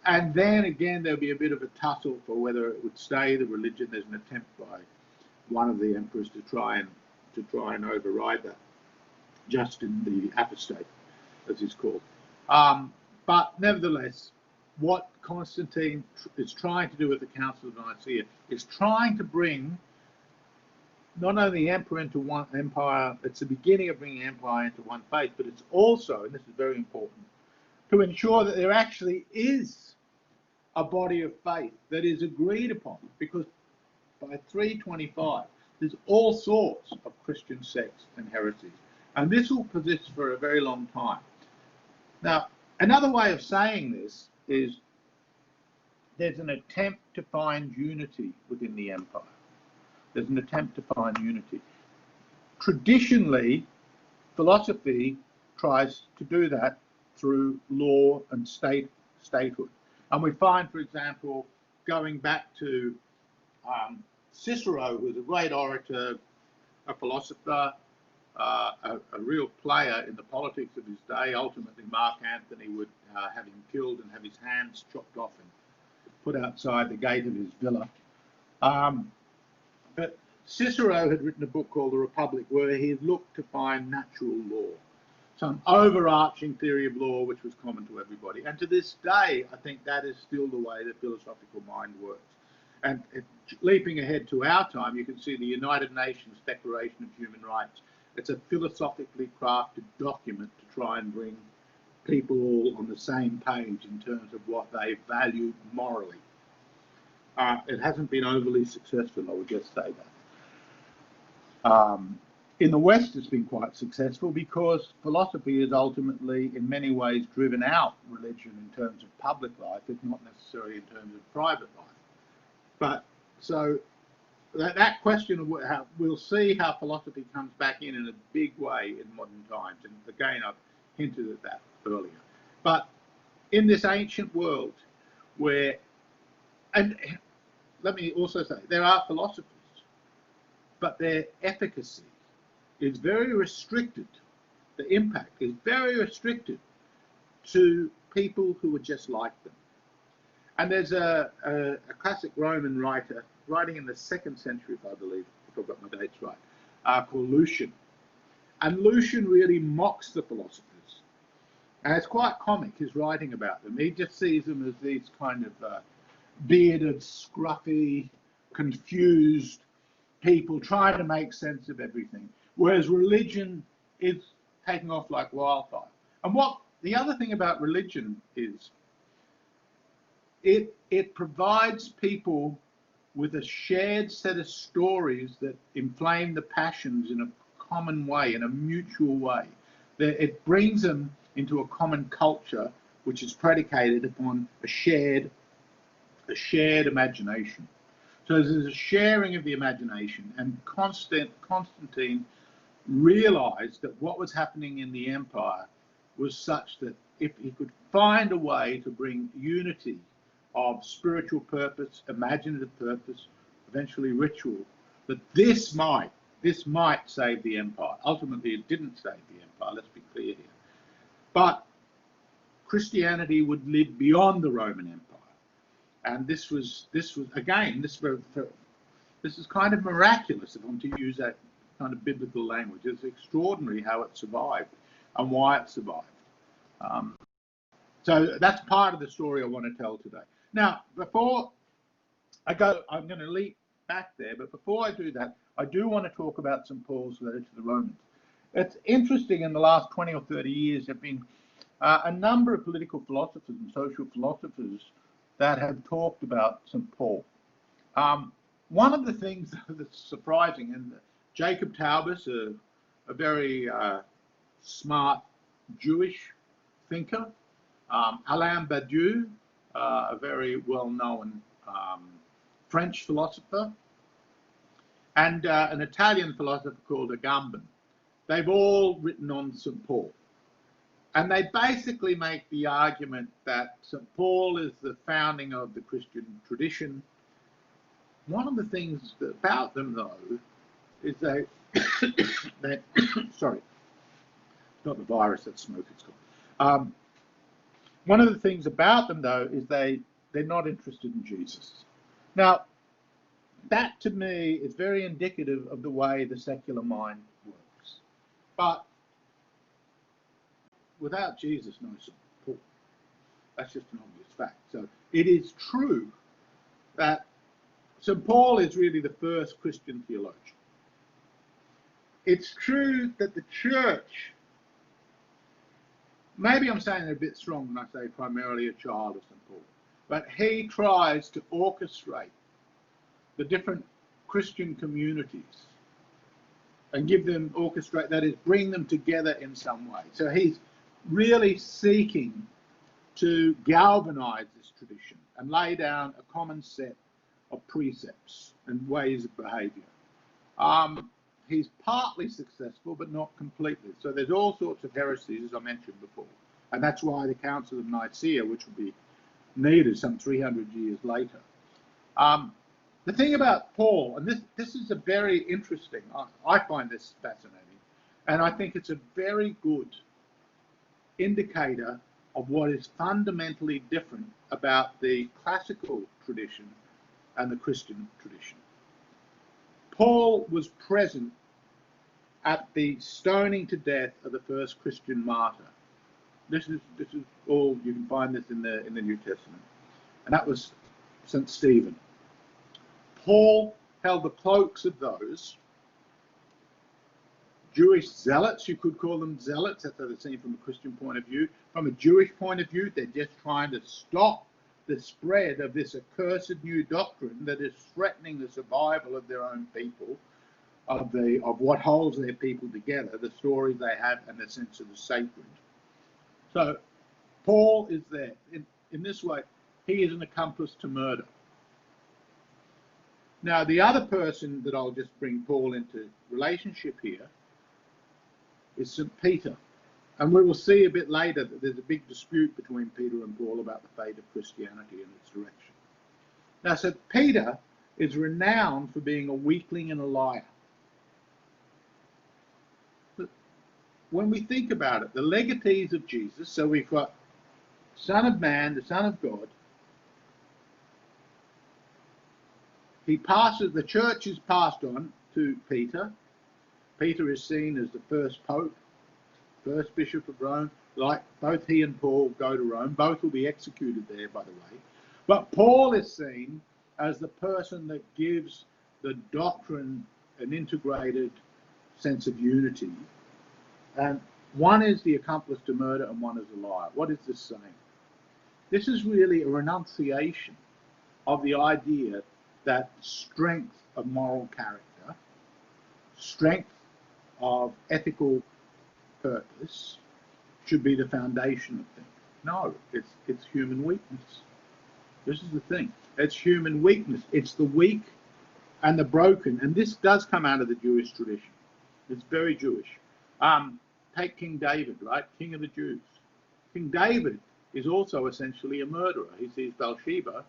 And then again, there'll be a bit of a tussle for whether it would stay the religion. There's an attempt by one of the emperors to try and override that, Justin the Apostate, as he's called. But nevertheless, what Constantine is trying to do with the Council of Nicaea is trying to bring not only empire into one empire, it's the beginning of bringing empire into one faith, but it's also, and this is very important, to ensure that there actually is a body of faith that is agreed upon, because by 325, there's all sorts of Christian sects and heresies, and this will persist for a very long time. Now, another way of saying this is there's an attempt to find unity within the empire. There's an attempt to find unity. Traditionally, philosophy tries to do that through law and statehood. And we find, for example, going back to Cicero, who was a great orator, a philosopher, a real player in the politics of his day. Ultimately, Mark Antony would have him killed and have his hands chopped off and put outside the gate of his villa. But Cicero had written a book called The Republic, where he had looked to find natural law, some overarching theory of law which was common to everybody. And to this day, I think that is still the way the philosophical mind works. And leaping ahead to our time, you can see the United Nations Declaration of Human Rights. It's a philosophically crafted document to try and bring people all on the same page in terms of what they value morally. It hasn't been overly successful, I would just say that. In the West, it's been quite successful because philosophy is ultimately, in many ways, driven out religion in terms of public life, if not necessarily in terms of private life. But so that question of how we'll see how philosophy comes back in a big way in modern times. And again, I've hinted at that earlier. But in this ancient world where, and let me also say, there are philosophers, but their efficacy is very restricted. The impact is very restricted to people who are just like them. And there's a classic Roman writer writing in the 2nd century, if I believe, if I've got my dates right, called Lucian. And Lucian really mocks the philosophers. And it's quite comic, his writing about them. He just sees them as these kind of bearded, scruffy, confused people trying to make sense of everything. Whereas religion is taking off like wildfire. And what the other thing about religion is, it provides people with a shared set of stories that inflame the passions in a common way, in a mutual way. It brings them into a common culture which is predicated upon a shared imagination. So there's a sharing of the imagination, and Constantine realized that what was happening in the empire was such that if he could find a way to bring unity of spiritual purpose, imaginative purpose, eventually ritual, that this might save the empire. Ultimately, it didn't save the empire, let's be clear here. But Christianity would live beyond the Roman Empire. And this was again, this is kind of miraculous, if I'm to use that kind of biblical language. It's extraordinary how it survived and why it survived. So that's part of the story I want to tell today. Now, before I go, I'm going to leap back there, but before I do that, I do want to talk about St. Paul's letter to the Romans. It's interesting, in the last 20 or 30 years, there have been a number of political philosophers and social philosophers that have talked about St. Paul. One of the things that's surprising, and Jacob Taubes, a very smart Jewish thinker, Alain Badiou, a very well-known French philosopher, and an Italian philosopher called Agamben. They've all written on St. Paul. And they basically make the argument that St. Paul is the founding of the Christian tradition. One of the things about them, though, is they sorry, it's not the virus, that's smoke, it's called. One of the things about them, though, is they're not interested in Jesus. Now, that to me is very indicative of the way the secular mind works. But without Jesus, no St. Paul. That's just an obvious fact. So it is true that St. Paul is really the first Christian theologian. It's true that the church, maybe I'm saying it a bit strong when I say primarily a child of St. Paul, but he tries to orchestrate the different Christian communities and orchestrate, that is, bring them together in some way. So he's really seeking to galvanize this tradition and lay down a common set of precepts and ways of behavior. He's partly successful, but not completely. So there's all sorts of heresies, as I mentioned before. And that's why the Council of Nicaea, which will be needed some 300 years later. The thing about Paul, and this is a very interesting, I find this fascinating, and I think it's a very good indicator of what is fundamentally different about the classical tradition and the Christian tradition. Paul was present at the stoning to death of the first Christian martyr. This is all, you can find this in the New Testament, and that was St. Stephen. Paul held the cloaks of those Jewish zealots, you could call them zealots, that's how they're seen from a Christian point of view. From a Jewish point of view, they're just trying to stop the spread of this accursed new doctrine that is threatening the survival of their own people, of what holds their people together, the stories they have and the sense of the sacred. So Paul is there. In this way, he is an accomplice to murder. Now, the other person that I'll just bring Paul into relationship here is St. Peter. And we will see a bit later that there's a big dispute between Peter and Paul about the fate of Christianity and its direction. Now, St. Peter is renowned for being a weakling and a liar. But when we think about it, the legatees of Jesus, so we've got Son of Man, the Son of God, the church is passed on to Peter. Peter is seen as the first pope, first bishop of Rome. Like both he and Paul go to Rome. Both will be executed there, by the way. But Paul is seen as the person that gives the doctrine an integrated sense of unity. And one is the accomplice to murder and one is a liar. What is this saying? This is really a renunciation of the idea that strength of moral character, strength of ethical purpose should be the foundation of things. No, it's human weakness. This is the thing. It's human weakness. It's the weak and the broken. And this does come out of the Jewish tradition. It's very Jewish. Take King David, right? King of the Jews. King David is also essentially a murderer. He sees Bathsheba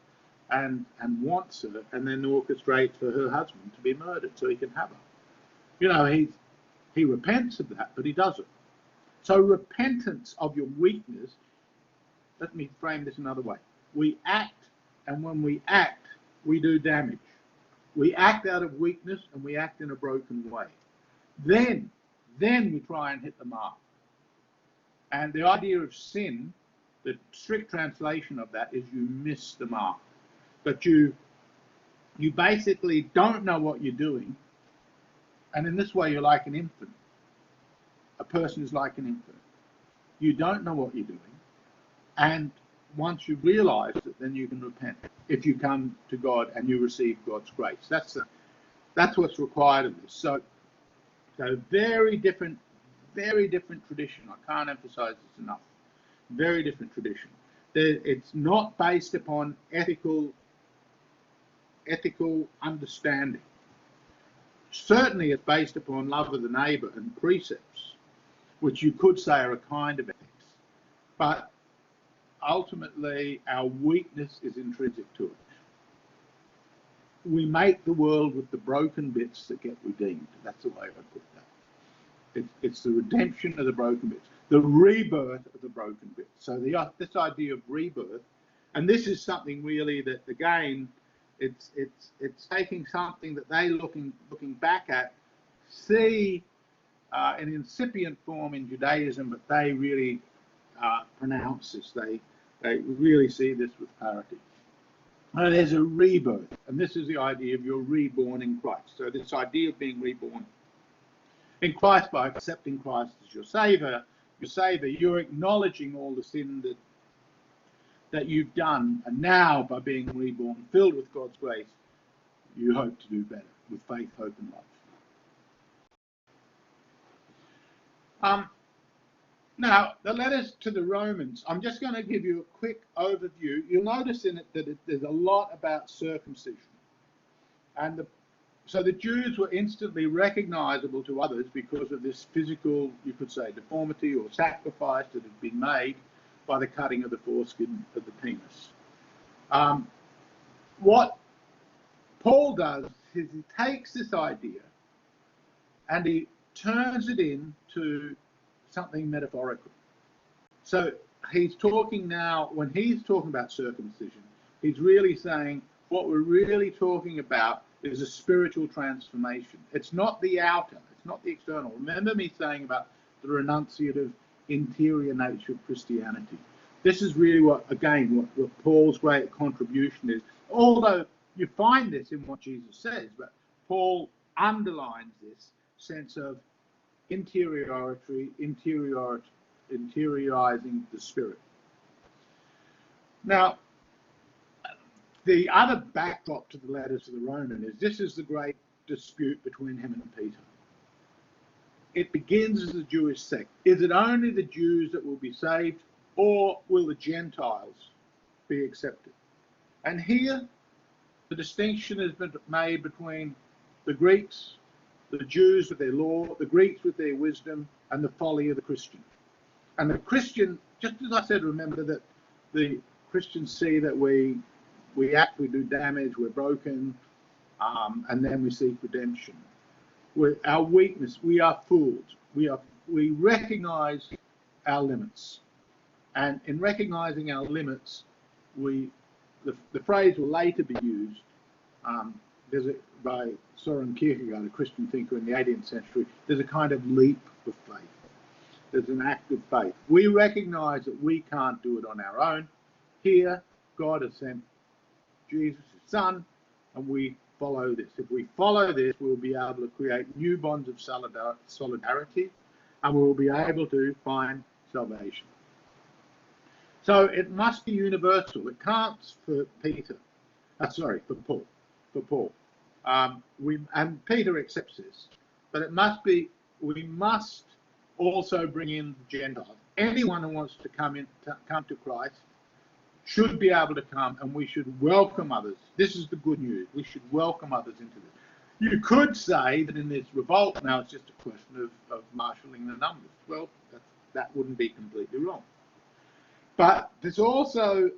and wants her, and then orchestrates for her husband to be murdered so he can have her. You know, he repents of that, but he doesn't. So repentance of your weakness, let me frame this another way. We act, and when we act, we do damage. We act out of weakness, and we act in a broken way. Then we try and hit the mark. And the idea of sin the strict translation of that is you miss the mark. But you basically don't know what you're doing. And in this way, you're like an infant. A person is like an infant. You don't know what you're doing. And once you realize it, then you can repent. If you come to God and you receive God's grace. That's what's required of this. So very different tradition. I can't emphasize this enough. Very different tradition. It's not based upon ethical understanding. Certainly it's based upon love of the neighbour and precepts, which you could say are a kind of ethics. But ultimately, our weakness is intrinsic to it. We make the world with the broken bits that get redeemed. That's the way I put that. It's the redemption of the broken bits, the rebirth of the broken bits. So this idea of rebirth, and this is something really that, again, it's taking something that they looking back at, see an incipient form in Judaism, but they really pronounce this. They really see this with clarity. And there's a rebirth, and this is the idea of you're reborn in Christ. So this idea of being reborn in Christ by accepting Christ as your Savior, you're acknowledging all the sin that you've done, and now by being reborn, filled with God's grace, you hope to do better with faith, hope, and love. Now, the letters to the Romans, I'm just going to give you a quick overview. You'll notice in it that there's a lot about circumcision. And so the Jews were instantly recognizable to others because of this physical, you could say, deformity or sacrifice that had been made by the cutting of the foreskin of the penis. What Paul does is he takes this idea and he turns it into something metaphorical. So he's talking now, when he's talking about circumcision, he's really saying what we're really talking about is a spiritual transformation. It's not the outer, it's not the external. Remember me saying about the renunciative interior nature of Christianity. This is really what Paul's great contribution is. Although you find this in what Jesus says, but Paul underlines this sense of interiorizing the spirit. Now, the other backdrop to the letters to the Roman is this is the great dispute between him and Peter. It begins as a Jewish sect. Is it only the Jews that will be saved, or will the Gentiles be accepted? And here, the distinction has been made between the Greeks, the Jews with their law, the Greeks with their wisdom, and the folly of the Christian. And the Christian, just as I said, remember that the Christians see that we act, we do damage, we're broken, and then we seek redemption. With our weakness, we are fooled. We recognize our limits. And in recognizing our limits, the phrase will later be used by Soren Kierkegaard, a Christian thinker in the 18th century. There's a kind of leap of faith. There's an act of faith. We recognize that we can't do it on our own. Here, God has sent Jesus, his son, and we follow this. If we follow this, we'll be able to create new bonds of solidarity, and we'll be able to find salvation. So it must be universal. It can't for Peter. For Paul. And Peter accepts this, but it must be. We must also bring in the Gentiles. Anyone who wants to come to Christ should be able to come, and we should welcome others. This is the good news. We should welcome others into this. You could say that in this revolt now it's just a question of marshalling the numbers. Well, that wouldn't be completely wrong. But there's also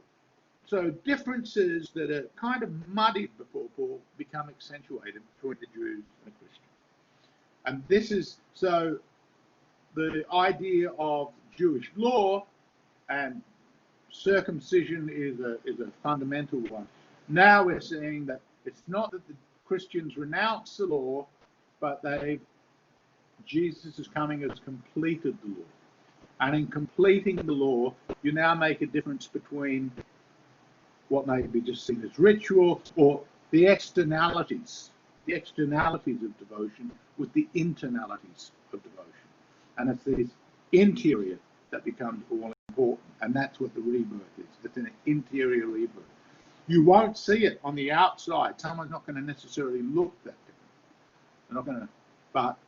differences that are kind of muddied before Paul become accentuated between the Jews and the Christians. And this is so the idea of Jewish law and circumcision is a fundamental one. Now we're seeing that it's not that the Christians renounce the law, but Jesus is coming, has completed the law. And in completing the law, you now make a difference between what may be just seen as ritual or the externalities of devotion with the internalities of devotion. And it's this interior that becomes all important. And that's what the rebirth is. It's an interior rebirth. You won't see it on the outside. Someone's not going to necessarily look that different. They're not going to, but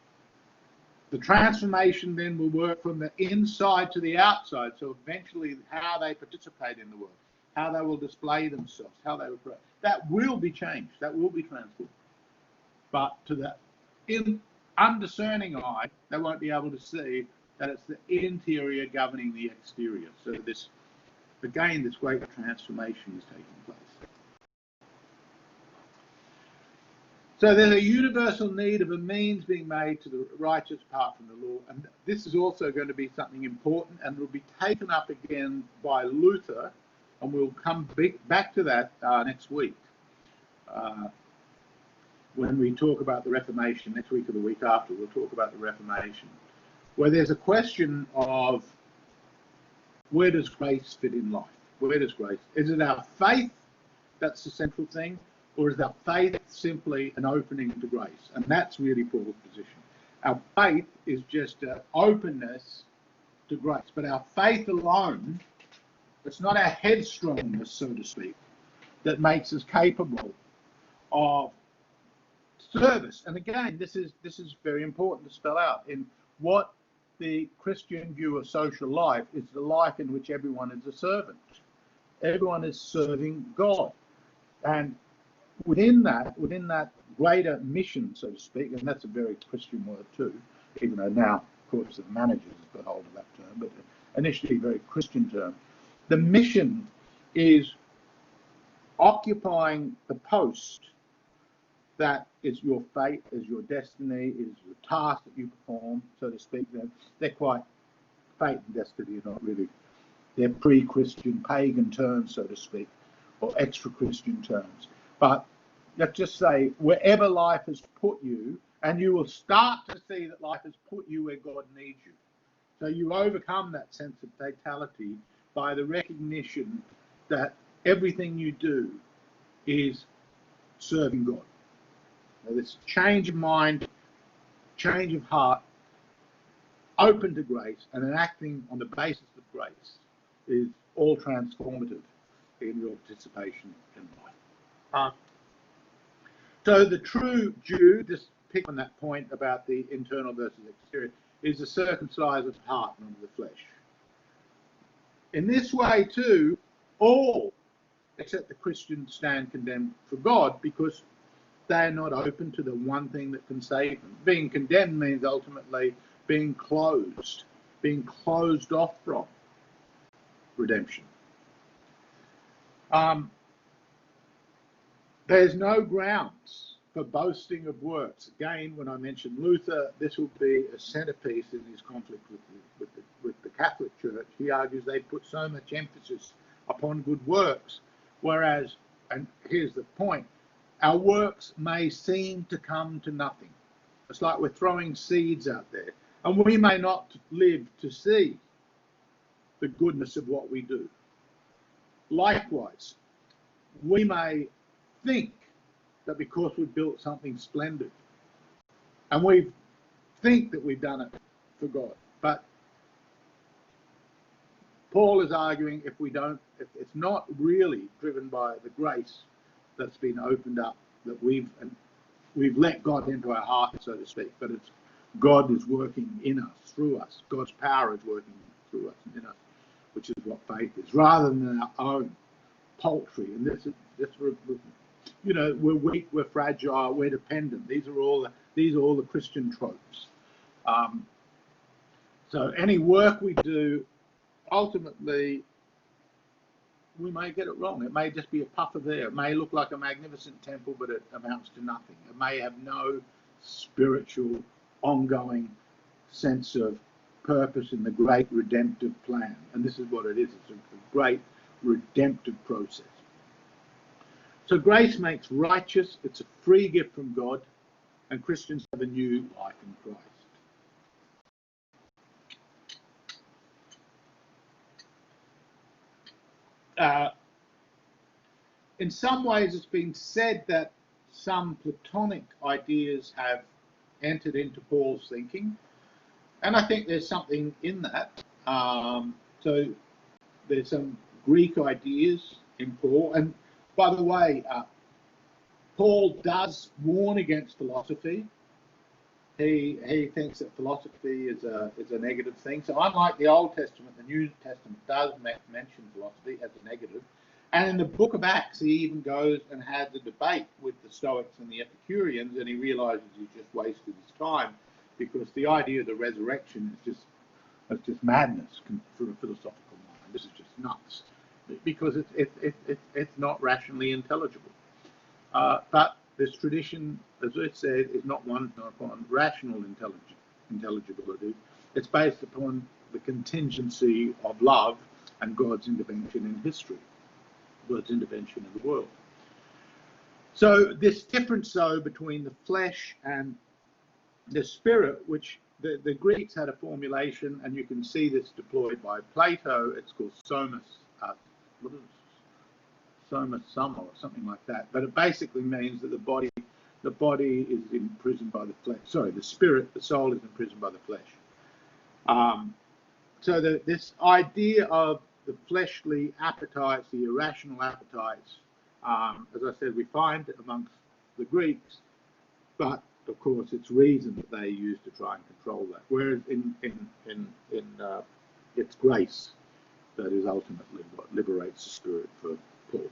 the transformation then will work from the inside to the outside. So eventually how they participate in the world, how they will display themselves, how they will pray, that will be changed, that will be transformed. But to the undiscerning eye, they won't be able to see that it's the interior governing the exterior. So this, again, this great transformation is taking place. So there's a universal need of a means being made to the righteous apart from the law. And this is also going to be something important and will be taken up again by Luther. And we'll come back to that next week when we talk about the Reformation. Next week or the week after, we'll talk about the Reformation, where there's a question of where does grace fit in life? Where does grace? Is it our faith that's the central thing? Or is our faith simply an opening to grace? And that's really Paul's position. Our faith is just an openness to grace. But our faith alone, it's not our headstrongness, so to speak, that makes us capable of service. And again, this is very important to spell out. In what the Christian view of social life is the life in which everyone is a servant. Everyone is serving God. And within that greater mission, so to speak, and that's a very Christian word too, even though now, of course, the managers have got hold of that term, but initially a very Christian term. The mission is occupying the post that is your fate, is your destiny, is your task that you perform, so to speak. They're quite, fate and destiny are not really, they're pre-Christian, pagan terms, so to speak, or extra-Christian terms. But let's just say, wherever life has put you, and you will start to see that life has put you where God needs you. So you overcome that sense of fatality by the recognition that everything you do is serving God. Now, this change of mind, change of heart, open to grace, and an acting on the basis of grace is all transformative in your participation in life. So the true Jew, just pick on that point about the internal versus exterior, is the circumcised of heart, not of the flesh. In this way, too, all except the Christians stand condemned for God because they are not open to the one thing that can save them. Being condemned means ultimately being closed off from redemption. There's no grounds for boasting of works. Again, when I mentioned Luther, this will be a centerpiece in his conflict with the Catholic Church. He argues they put so much emphasis upon good works, whereas, and here's the point, our works may seem to come to nothing. It's like we're throwing seeds out there, and we may not live to see the goodness of what we do. Likewise, we may think that because we've built something splendid, and we think that we've done it for God, but Paul is arguing if it's not really driven by the grace that's been opened up, that we've let God into our heart, so to speak, but it's God is working in us, through us. God's power is working through us and in us, which is what faith is, rather than our own paltry. And this is you know, we're weak, we're fragile, we're dependent. These are all the Christian tropes. So any work we do, ultimately, we may get it wrong. It may just be a puff of air. It may look like a magnificent temple, but it amounts to nothing. It may have no spiritual, ongoing sense of purpose in the great redemptive plan. And this is what it is. It's a great redemptive process. So grace makes righteous. It's a free gift from God, and Christians have a new life in Christ. In some ways, it's been said that some Platonic ideas have entered into Paul's thinking, and I think there's something in that. So there's some Greek ideas in Paul, and by the way, Paul does warn against philosophy. He thinks that philosophy is a negative thing. So unlike the Old Testament, the New Testament does mention philosophy as a negative. And in the book of Acts, he even goes and has a debate with the Stoics and the Epicureans, and he realizes he's just wasted his time, because the idea of the resurrection is just madness for a philosophical mind. This is just nuts, because it's not rationally intelligible. But this tradition, as I said, is not one upon rational intelligibility. It's based upon the contingency of love and God's intervention in history, God's intervention in the world. So this difference, though, between the flesh and the spirit, which the Greeks had a formulation, and you can see this deployed by Plato. It's called somas, what is it? Soma summa or something like that. But it basically means that the body is imprisoned by the flesh. Sorry, the soul is imprisoned by the flesh. So this idea of the fleshly appetites, the irrational appetites, as I said, we find it amongst the Greeks, but of course it's reason that they use to try and control that. Whereas it's grace that is ultimately what liberates the spirit for Paul.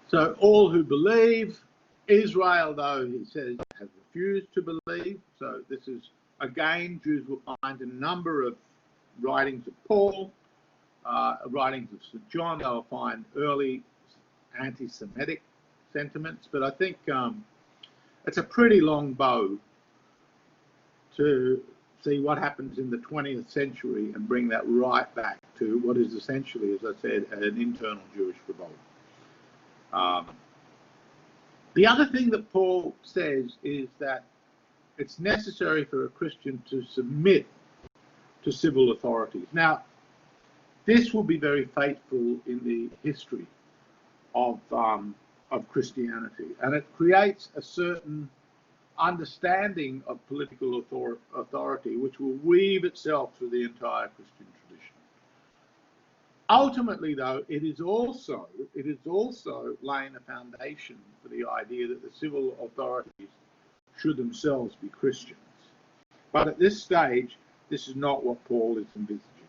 So all who believe, Israel, though, he says, has refused to believe. So this is, again, Jews will find a number of writings of Paul, writings of St. John. They'll find early anti-Semitic sentiments, but I think it's a pretty long bow to see what happens in the 20th century and bring that right back to what is essentially, as I said, an internal Jewish revolt. The other thing that Paul says is that it's necessary for a Christian to submit to civil authorities. Now, this will be very faithful in the history of Christianity, and it creates a certain understanding of political authority which will weave itself through the entire Christian tradition. Ultimately, though, it is also laying a foundation for the idea that the civil authorities should themselves be Christians. But at this stage, this is not what Paul is envisaging.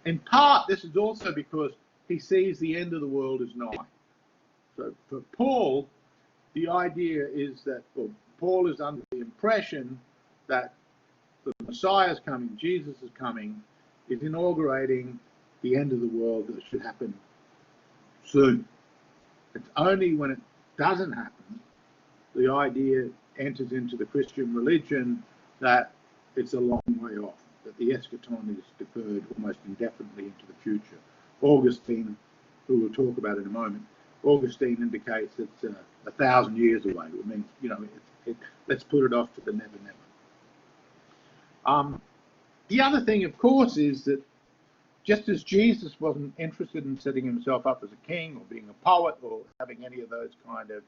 In part, this is also because he sees the end of the world as nigh. So for Paul, the idea is that, well, Paul is under the impression that the Messiah is coming, Jesus is coming, is inaugurating the end of the world that should happen soon. It's only when it doesn't happen, the idea enters into the Christian religion that it's a long way off, that the eschaton is deferred almost indefinitely into the future. Augustine, who we'll talk about in a moment, Augustine indicates it's 1,000 years away. It means, you know, let's put it off to the never, never. The other thing, of course, is that just as Jesus wasn't interested in setting himself up as a king or being a poet or having any of those kind of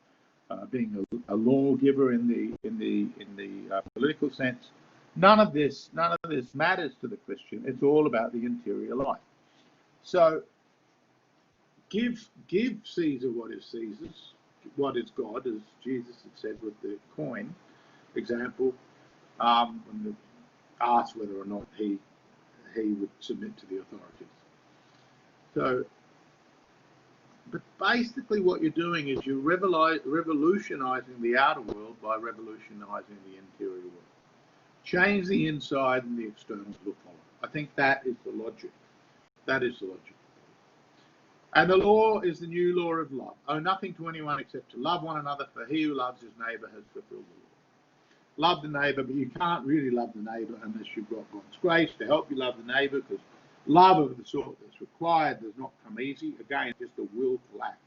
being a lawgiver in the political sense, none of this matters to the Christian. It's all about the interior life. So give Caesar what is Caesar's, what is God, as Jesus had said with the coin example, when asked whether or not he would submit to the authorities. So, but basically what you're doing is you're revolutionizing the outer world by revolutionizing the interior world. Change the inside and the externals will follow. I think that is the logic. That is the logic. And the law is the new law of love. Owe nothing to anyone except to love one another, for he who loves his neighbour has fulfilled the law. Love the neighbour, but you can't really love the neighbour unless you've got God's grace to help you love the neighbour, because love of the sort that's required does not come easy. Again, just a willful act.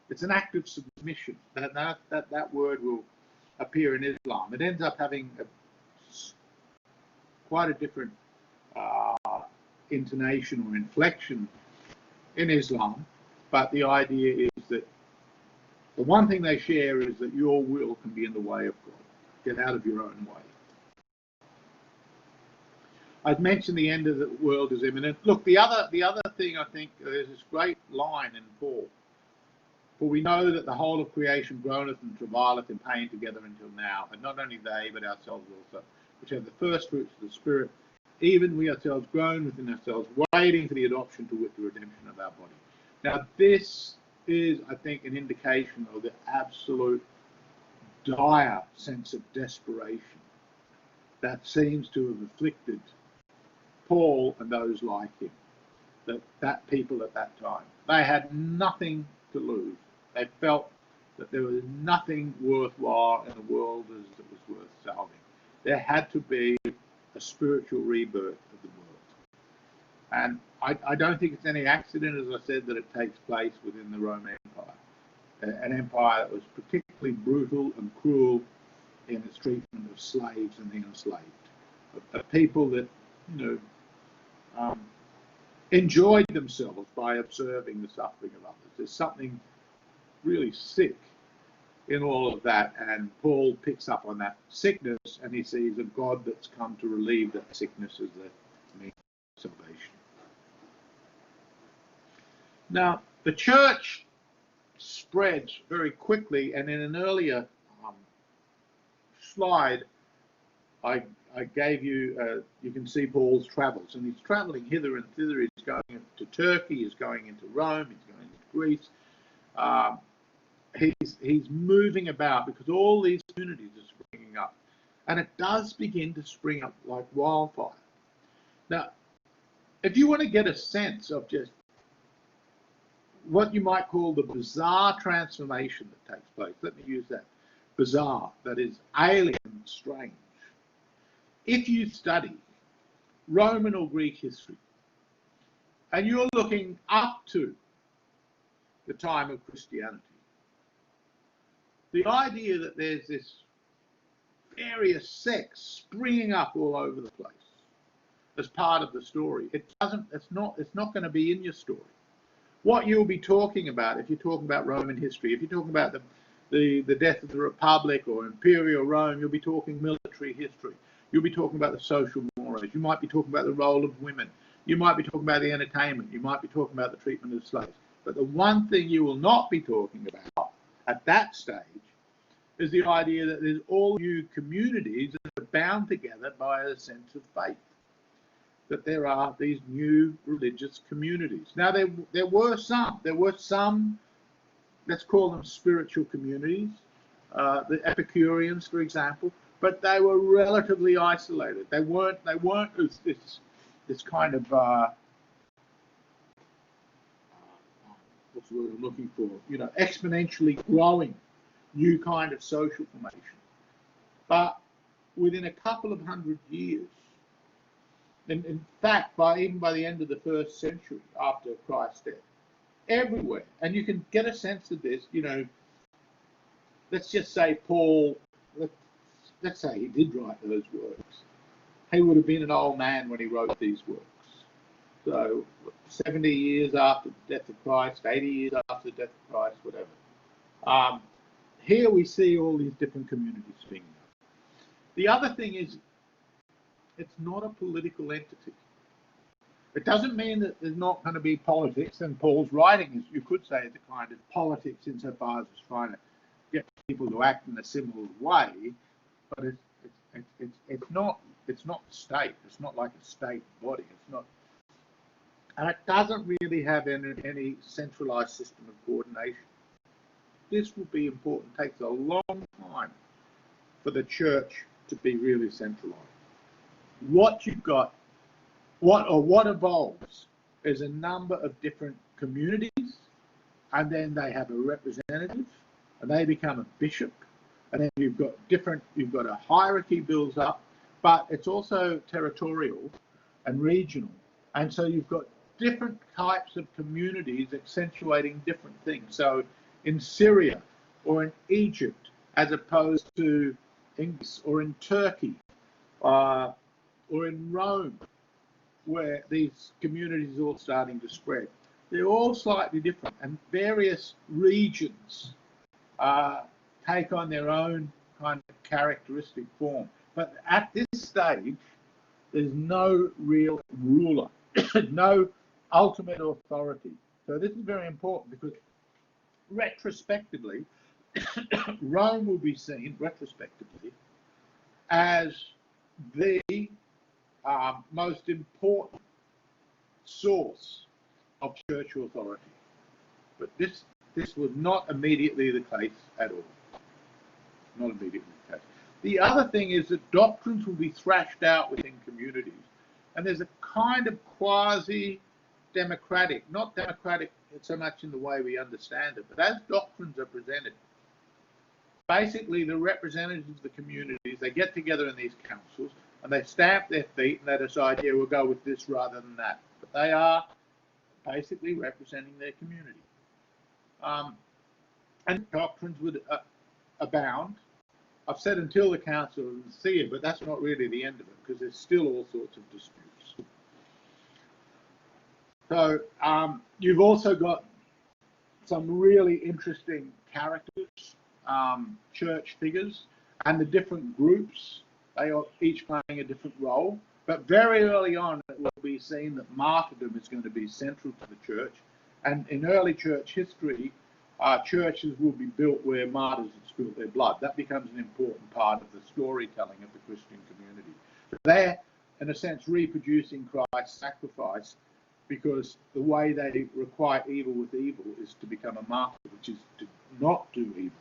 It's an act of submission. That word will appear in Islam. It ends up having quite a different intonation or inflection in Islam, but the idea is that the one thing they share is that your will can be in the way of God. Get out of your own way. I'd mentioned the end of the world is imminent. Look, the other thing, I think, there's this great line in Paul. For we know that the whole of creation groaneth and travaileth in pain together until now, and not only they, but ourselves also, which have the first fruits of the Spirit, even we ourselves groan within ourselves, waiting for the adoption to wit, the redemption of our body. Now, this is, I think, an indication of the absolute dire sense of desperation that seems to have afflicted Paul and those like him, that people at that time. They had nothing to lose. They felt that there was nothing worthwhile in the world that was worth salving. There had to be a spiritual rebirth of the world. And I don't think it's any accident, as I said, that it takes place within the Roman Empire, an empire that was particularly brutal and cruel in its treatment of slaves and the enslaved, of people that, enjoyed themselves by observing the suffering of others. There's something really sick in all of that, and Paul picks up on that sickness, and he sees a God that's come to relieve that sickness as the means of salvation. Now, the church spreads very quickly, and in an earlier slide, I gave you, you can see Paul's travels, and he's traveling hither and thither. He's going to Turkey, he's going into Rome, he's going into Greece. He's moving about because all these communities are springing up, and it does begin to spring up like wildfire. Now, if you want to get a sense of just what you might call the bizarre transformation that takes place, let me use that, bizarre, that is alien, strange. If you study Roman or Greek history, and you're looking up to the time of Christianity, the idea that there's this various sects springing up all over the place as part of the story, it's not going to be in your story. What you'll be talking about, if you're talking about Roman history, if you're talking about the death of the Republic or Imperial Rome, you'll be talking military history. You'll be talking about the social mores. You might be talking about the role of women. You might be talking about the entertainment. You might be talking about the treatment of slaves. But the one thing you will not be talking about at that stage is the idea that there's all new communities that are bound together by a sense of faith. That there are these new religious communities. Now, there were some, let's call them spiritual communities, the Epicureans, for example, but they were relatively isolated. They weren't this kind of what's the word I'm looking for? Exponentially growing new kind of social formation. But within a couple of hundred years, in fact, even by the end of the first century after Christ's death, everywhere, and you can get a sense of this, let's just say Paul, let's say he did write those works. He would have been an old man when he wrote these works. So 70 years after the death of Christ, 80 years after the death of Christ, whatever. Here we see all these different communities springing up. The other thing is, it's not a political entity. It doesn't mean that there's not going to be politics, and Paul's writing is, you could say, the kind of politics insofar as it's trying to get people to act in a similar way, but it's not state. It's not like a state body. It's not, and it doesn't really have any centralized system of coordination. This will be important. It takes a long time for the church to be really centralized. What you've got, what evolves is a number of different communities, and then they have a representative, and they become a bishop, and then you've got a hierarchy builds up, but it's also territorial and regional, and so you've got different types of communities accentuating different things. So in Syria or in Egypt, as opposed to Greece or in Turkey, or in Rome, where these communities are all starting to spread. they're all slightly different, and various regions take on their own kind of characteristic form. But at this stage, there's no real ruler, no ultimate authority. So this is very important because retrospectively, Rome will be seen retrospectively as the most important source of church authority. But this was not immediately the case at all. Not immediately the case. The other thing is that doctrines will be thrashed out within communities. And there's a kind of quasi-democratic, not democratic so much in the way we understand it, but as doctrines are presented, basically the representatives of the communities, they get together in these councils and they stamp their feet and they decide, yeah, we'll go with this rather than that. But they are basically representing their community. And doctrines would abound. I've said until the Council of Nicaea, but that's not really the end of it because there's still all sorts of disputes. So you've also got some really interesting characters, church figures, and the different groups. They are each playing a different role. But very early on, it will be seen that martyrdom is going to be central to the church. And in early church history, churches will be built where martyrs have spilt their blood. That becomes an important part of the storytelling of the Christian community. So they're, in a sense, reproducing Christ's sacrifice, because the way they requite evil with evil is to become a martyr, which is to not do evil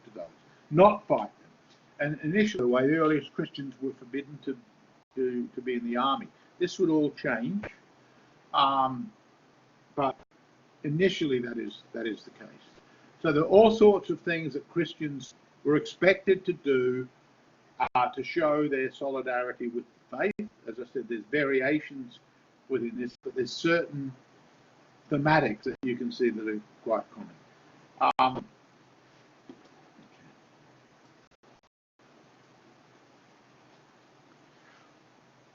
to those, not fight them. And initially, the way the earliest Christians were forbidden to be in the army. This would all change, but initially that is the case. So there are all sorts of things that Christians were expected to do to show their solidarity with the faith. As I said, there's variations within this, but there's certain thematics that you can see that are quite common.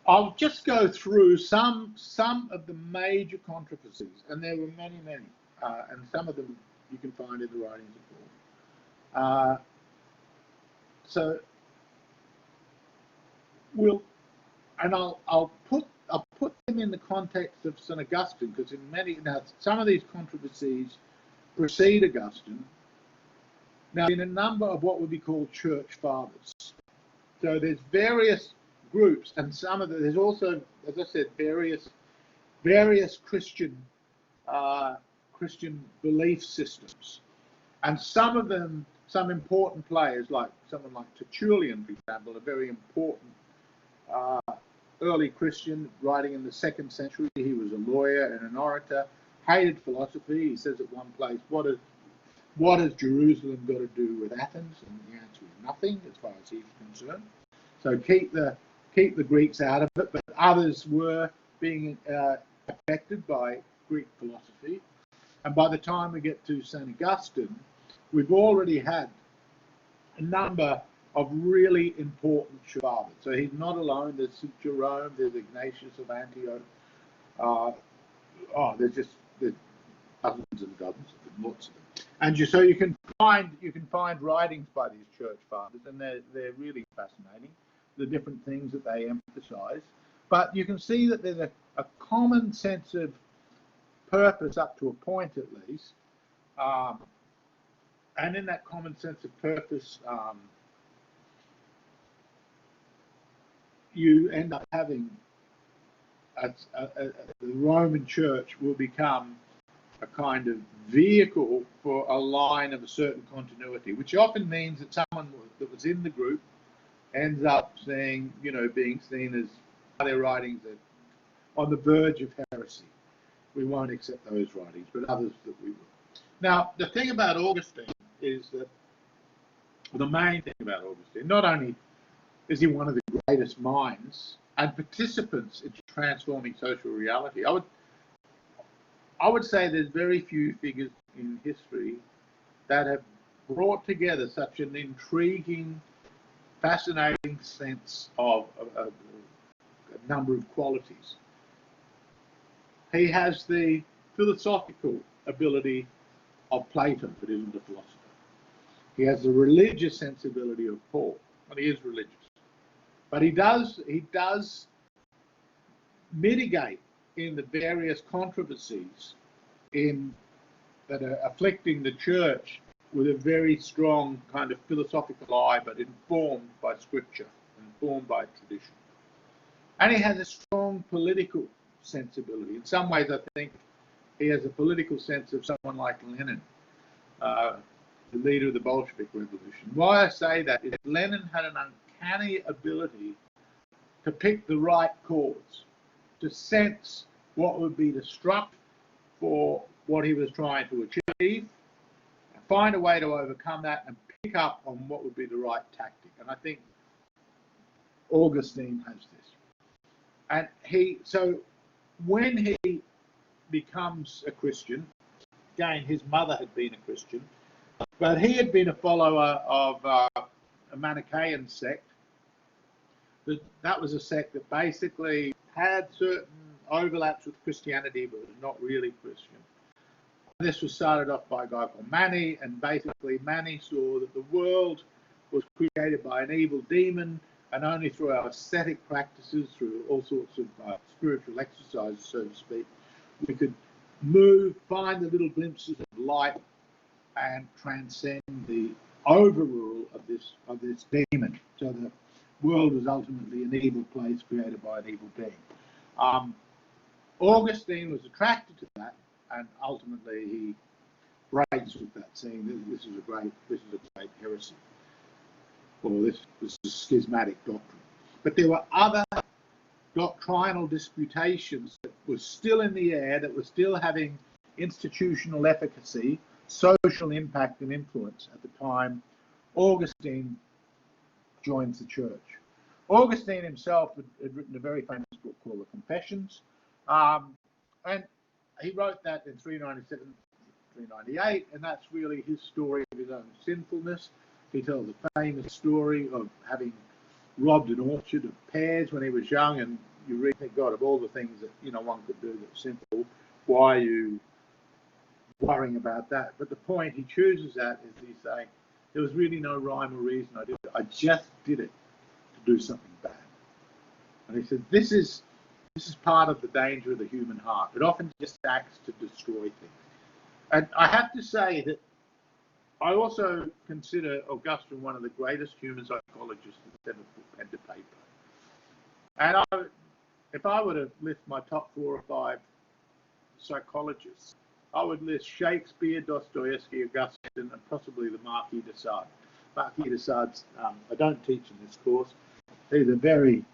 I'll just go through some of the major controversies, and there were many, and some of them you can find in the writings of Paul. So I'll put them in the context of St. Augustine, because some of these controversies precede Augustine. Now, in a number of what would be called church fathers. So there's various groups, and there's also, as I said, various Christian belief systems, and some of them, some important players, like someone like Tertullian, for example, a very important early Christian writing in the 2nd century. He was a lawyer and an orator, hated philosophy. He says at one place, what has Jerusalem got to do with Athens? And the answer is nothing, as far as he's concerned. So keep the Greeks out of it, but others were being affected by Greek philosophy. And by the time we get to St. Augustine, we've already had a number of really important fathers. So he's not alone. There's St. Jerome, there's Ignatius of Antioch. There's dozens and dozens, lots of them. And so you can find writings by these church fathers, and they're really fascinating, the different things that they emphasize. But you can see that there's a common sense of purpose up to a point, at least. And in that common sense of purpose, you end up having the Roman Church will become a kind of vehicle for a line of a certain continuity, which often means that someone that was in the group ends up being seen as their writings are on the verge of heresy. We won't accept those writings, but others that we will. Now, the thing about Augustine is that, the main thing about Augustine, not only is he one of the greatest minds and participants in transforming social reality, I would say there's very few figures in history that have brought together such an intriguing, fascinating sense of a number of qualities. He has the philosophical ability of Plato, but isn't a philosopher. He has the religious sensibility of Paul, and he is religious. But he does mitigate in the various controversies that are afflicting the church with a very strong kind of philosophical eye, but informed by scripture, informed by tradition. And he has a strong political sensibility. In some ways, I think he has a political sense of someone like Lenin, the leader of the Bolshevik Revolution. Why I say that is Lenin had an uncanny ability to pick the right chords, to sense what would be destructive for what he was trying to achieve, find a way to overcome that, and pick up on what would be the right tactic. And I think Augustine has this. And so when he becomes a Christian, again, his mother had been a Christian, but he had been a follower of a Manichaean sect. That was a sect that basically had certain overlaps with Christianity, but was not really Christian. This was started off by a guy called Mani, and basically Mani saw that the world was created by an evil demon, and only through our ascetic practices, through all sorts of spiritual exercises, so to speak, we could find the little glimpses of light and transcend the overrule of this demon. So the world was ultimately an evil place created by an evil being. Augustine was attracted to that, and ultimately he breaks with that, saying that this is a great heresy, or this is a schismatic doctrine. But there were other doctrinal disputations that were still in the air, that were still having institutional efficacy, social impact and influence at the time Augustine joins the church. Augustine himself had written a very famous book called The Confessions, and he wrote that in 397, 398, and that's really his story of his own sinfulness. He tells a famous story of having robbed an orchard of pears when he was young, and you really think, God, of all the things that one could do that's simple, why are you worrying about that? But the point he chooses that is he's saying there was really no rhyme or reason I did it. I just did it to do something bad. And he said this is part of the danger of the human heart. It often just acts to destroy things. And I have to say that I also consider Augustine one of the greatest human psychologists that's ever put pen to paper. And if I were to list my top 4 or 5 psychologists, I would list Shakespeare, Dostoevsky, Augustine, and possibly the Marquis de Sade. Marquis de Sade's, I don't teach in this course. He's a very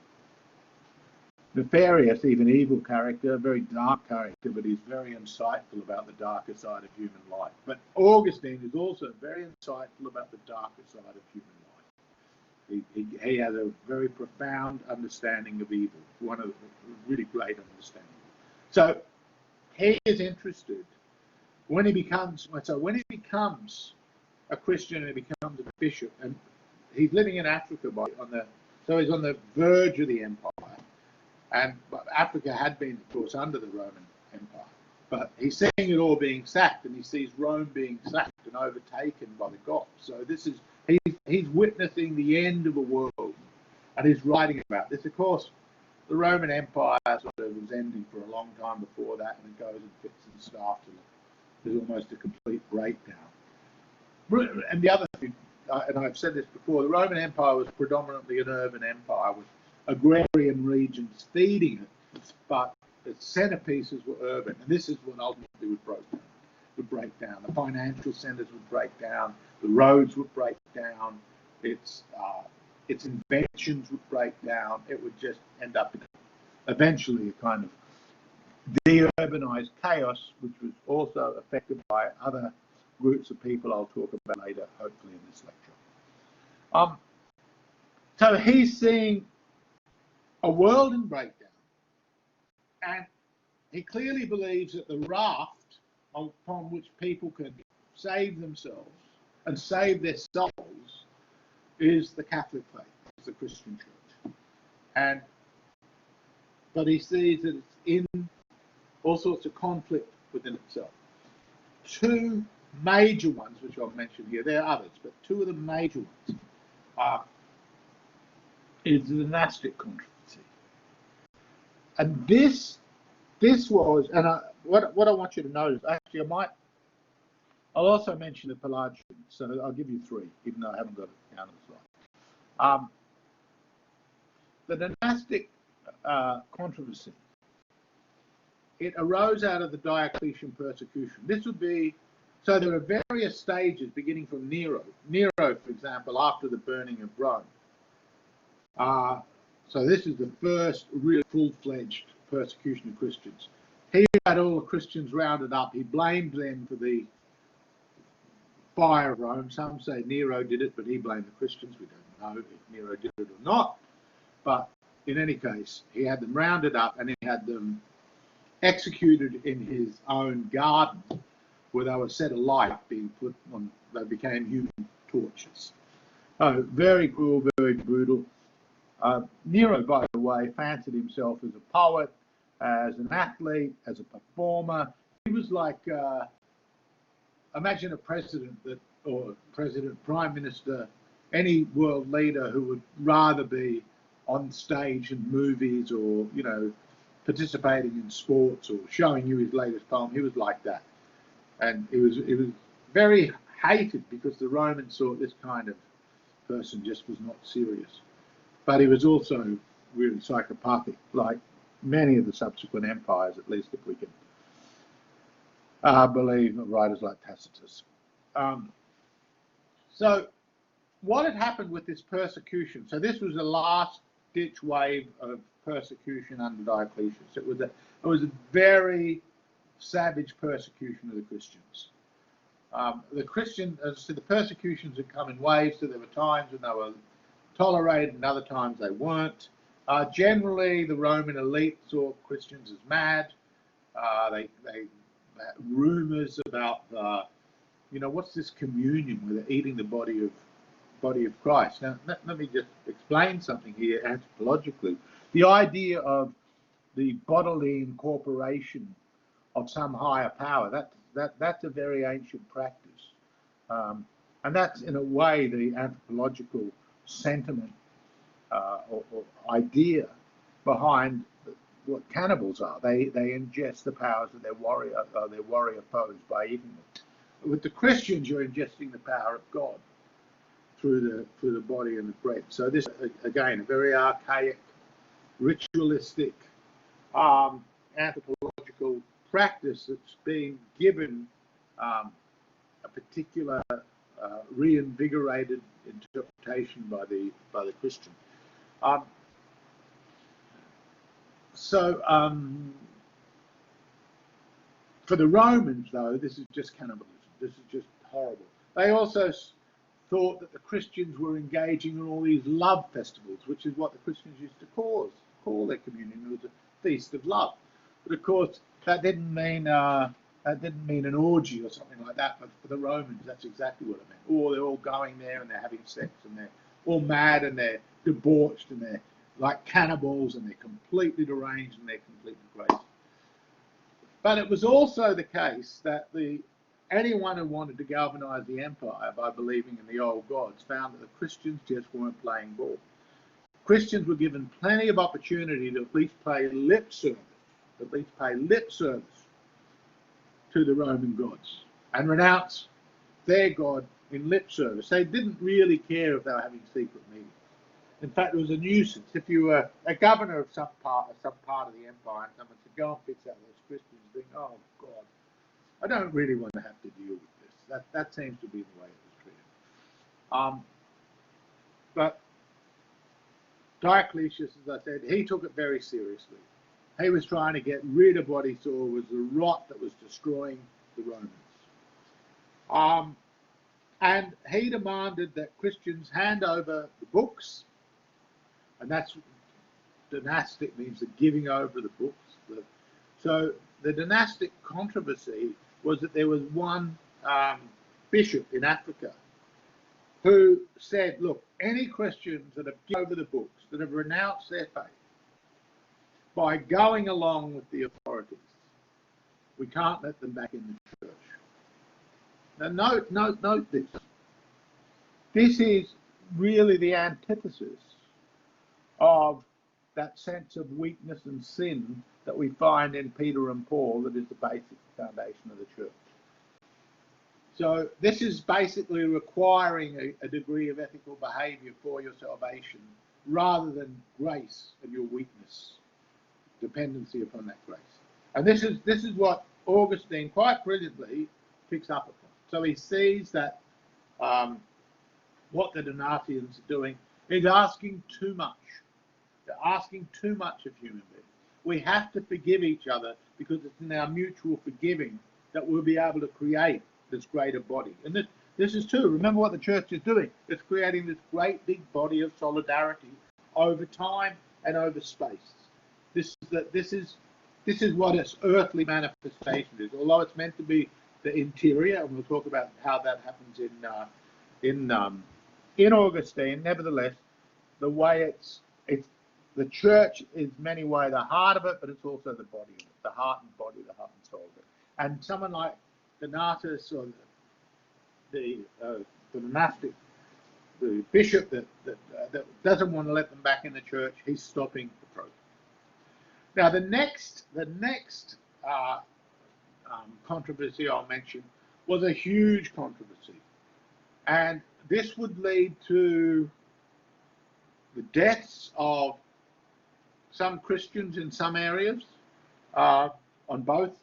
nefarious, even evil character, a very dark character, but he's very insightful about the darker side of human life. But Augustine is also very insightful about the darker side of human life. He has a very profound understanding of evil, one of really great understanding. So he is interested when he becomes a Christian and he becomes a bishop, and he's living in Africa so he's on the verge of the empire. And Africa had been, of course, under the Roman Empire. But he's seeing it all being sacked, and he sees Rome being sacked and overtaken by the Goths. So he's witnessing the end of a world, and he's writing about this. Of course, the Roman Empire sort of was ending for a long time before that, and it goes in fits and starts, and there's almost a complete breakdown. And the other thing, and I've said this before, the Roman Empire was predominantly an urban empire with agrarian regions feeding it, but the centerpieces were urban, and this is what ultimately would break down. The financial centers would break down, the roads would break down, its inventions would break down. It would just end up in eventually a kind of de-urbanized chaos, which was also affected by other groups of people I'll talk about later, hopefully in this lecture. So he's seeing a world in breakdown, and he clearly believes that the raft upon which people can save themselves and save their souls is the Catholic faith, is the Christian church. But he sees that it's in all sorts of conflict within itself. Two major ones, which I'll mention here, there are others, but two of the major ones is the dynastic controversy. And this was, and what I want you to notice, actually I'll also mention the Pelagians, so I'll give you three, even though I haven't got it down as well. The dynastic controversy, it arose out of the Diocletian persecution. This would be, so there are various stages beginning from Nero. Nero, for example, after the burning of Rome. So this is the first real full-fledged persecution of Christians. He had all the Christians rounded up. He blamed them for the fire of Rome. Some say Nero did it, but he blamed the Christians. We don't know if Nero did it or not. But in any case, he had them rounded up and he had them executed in his own garden, where they were set alight, being put on, they became human torches. Oh, very cruel, very brutal. Nero, by the way, fancied himself as a poet, as an athlete, as a performer. He was like, imagine a president prime minister, any world leader who would rather be on stage in movies or, you know, participating in sports or showing you his latest poem. He was like that. And he was very hated because the Romans thought this kind of person just was not serious. But he was also really psychopathic, like many of the subsequent empires, at least if we can believe writers like Tacitus. So what had happened with this persecution? So this was the last-ditch wave of persecution under Diocletian. So it was a very savage persecution of the Christians. The Christian, as I said, the persecutions had come in waves, so there were times when they were tolerated and other times they weren't. Generally, the Roman elite saw Christians as mad. They had rumors about, you know, what's this communion where they're eating the body of Christ? Now, let me just explain something here anthropologically. The idea of the bodily incorporation of some higher power, that's a very ancient practice. And that's, in a way, the anthropological sentiment or idea behind what cannibals are. They ingest the powers of their warrior foes by eating them. With the Christians, you're ingesting the power of God through the body and the bread. So this, again, a very archaic, ritualistic, anthropological practice that's being given a particular reinvigorated interpretation by the Christian. For the Romans, though, this is just cannibalism. This is just horrible. They also thought that the Christians were engaging in all these love festivals, which is what the Christians used to call their communion. It was a feast of love. But of course, that didn't mean an orgy or something like that. But for the Romans, that's exactly what it meant. Oh, they're all going there and they're having sex and they're all mad and they're debauched and they're like cannibals and they're completely deranged and they're completely crazy. But it was also the case that anyone who wanted to galvanize the empire by believing in the old gods found that the Christians just weren't playing ball. Christians were given plenty of opportunity to at least pay lip service to the Roman gods and renounce their god in lip service. They didn't really care if they were having secret meetings. In fact, it was a nuisance. If you were a governor of some part of the empire and someone said, go and fix out those Christians, think, oh God, I don't really want to have to deal with this. That seems to be the way it was treated. But Diocletian, as I said, he took it very seriously. He was trying to get rid of what he saw was the rot that was destroying the Romans. And he demanded that Christians hand over the books, and that's dynastic, means the giving over the books. So the dynastic controversy was that there was one bishop in Africa who said, look, any Christians that have given over the books, that have renounced their faith by going along with the authorities, We can't let them back in the church. Now note this. This is really the antithesis of that sense of weakness and sin that we find in Peter and Paul, that is the basic foundation of the church. So this is basically requiring a degree of ethical behaviour for your salvation, rather than grace and your weakness, dependency upon that grace. And this is what Augustine quite brilliantly picks up upon. So he sees that what the Donatians are doing is asking too much. They're asking too much of human beings. We have to forgive each other, because it's in our mutual forgiving that we'll be able to create this greater body. And this is true. Remember what the church is doing. It's creating this great big body of solidarity over time and over space. This is what its earthly manifestation is. Although it's meant to be the interior, and we'll talk about how that happens in Augustine. Nevertheless, the way it's the church is in many ways the heart of it, but it's also the body of it, the heart and body, the heart and soul of it. And someone like Donatus, or the monastic, the bishop that doesn't want to let them back in the church, he's stopping the process. Now, the next controversy I'll mention was a huge controversy, and this would lead to the deaths of some Christians in some areas, on both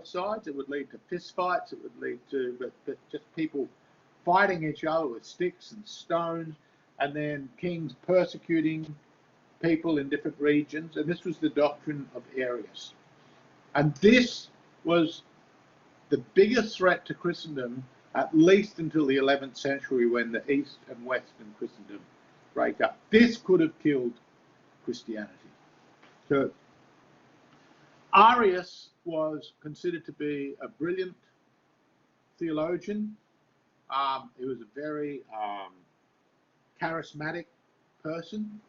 sides. It would lead to fistfights. It would lead to but just people fighting each other with sticks and stones, and then kings persecuting people in different regions. And this was the doctrine of Arius. And this was the biggest threat to Christendom, at least until the 11th century, when the East and Western Christendom break up. This could have killed Christianity. So Arius was considered to be a brilliant theologian. He was a very charismatic person.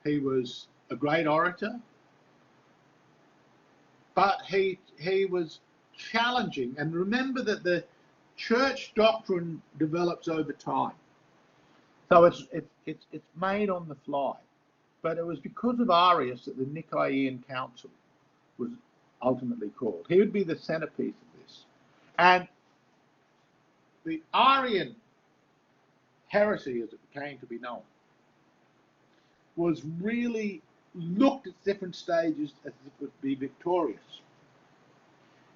He was a great orator, but he was challenging. And remember that the church doctrine develops over time, so it's made on the fly. But it was because of Arius that the Nicaean Council was ultimately called. He would be the centerpiece of this. And the Arian heresy, as it came to be known, was really looked at different stages as if it would be victorious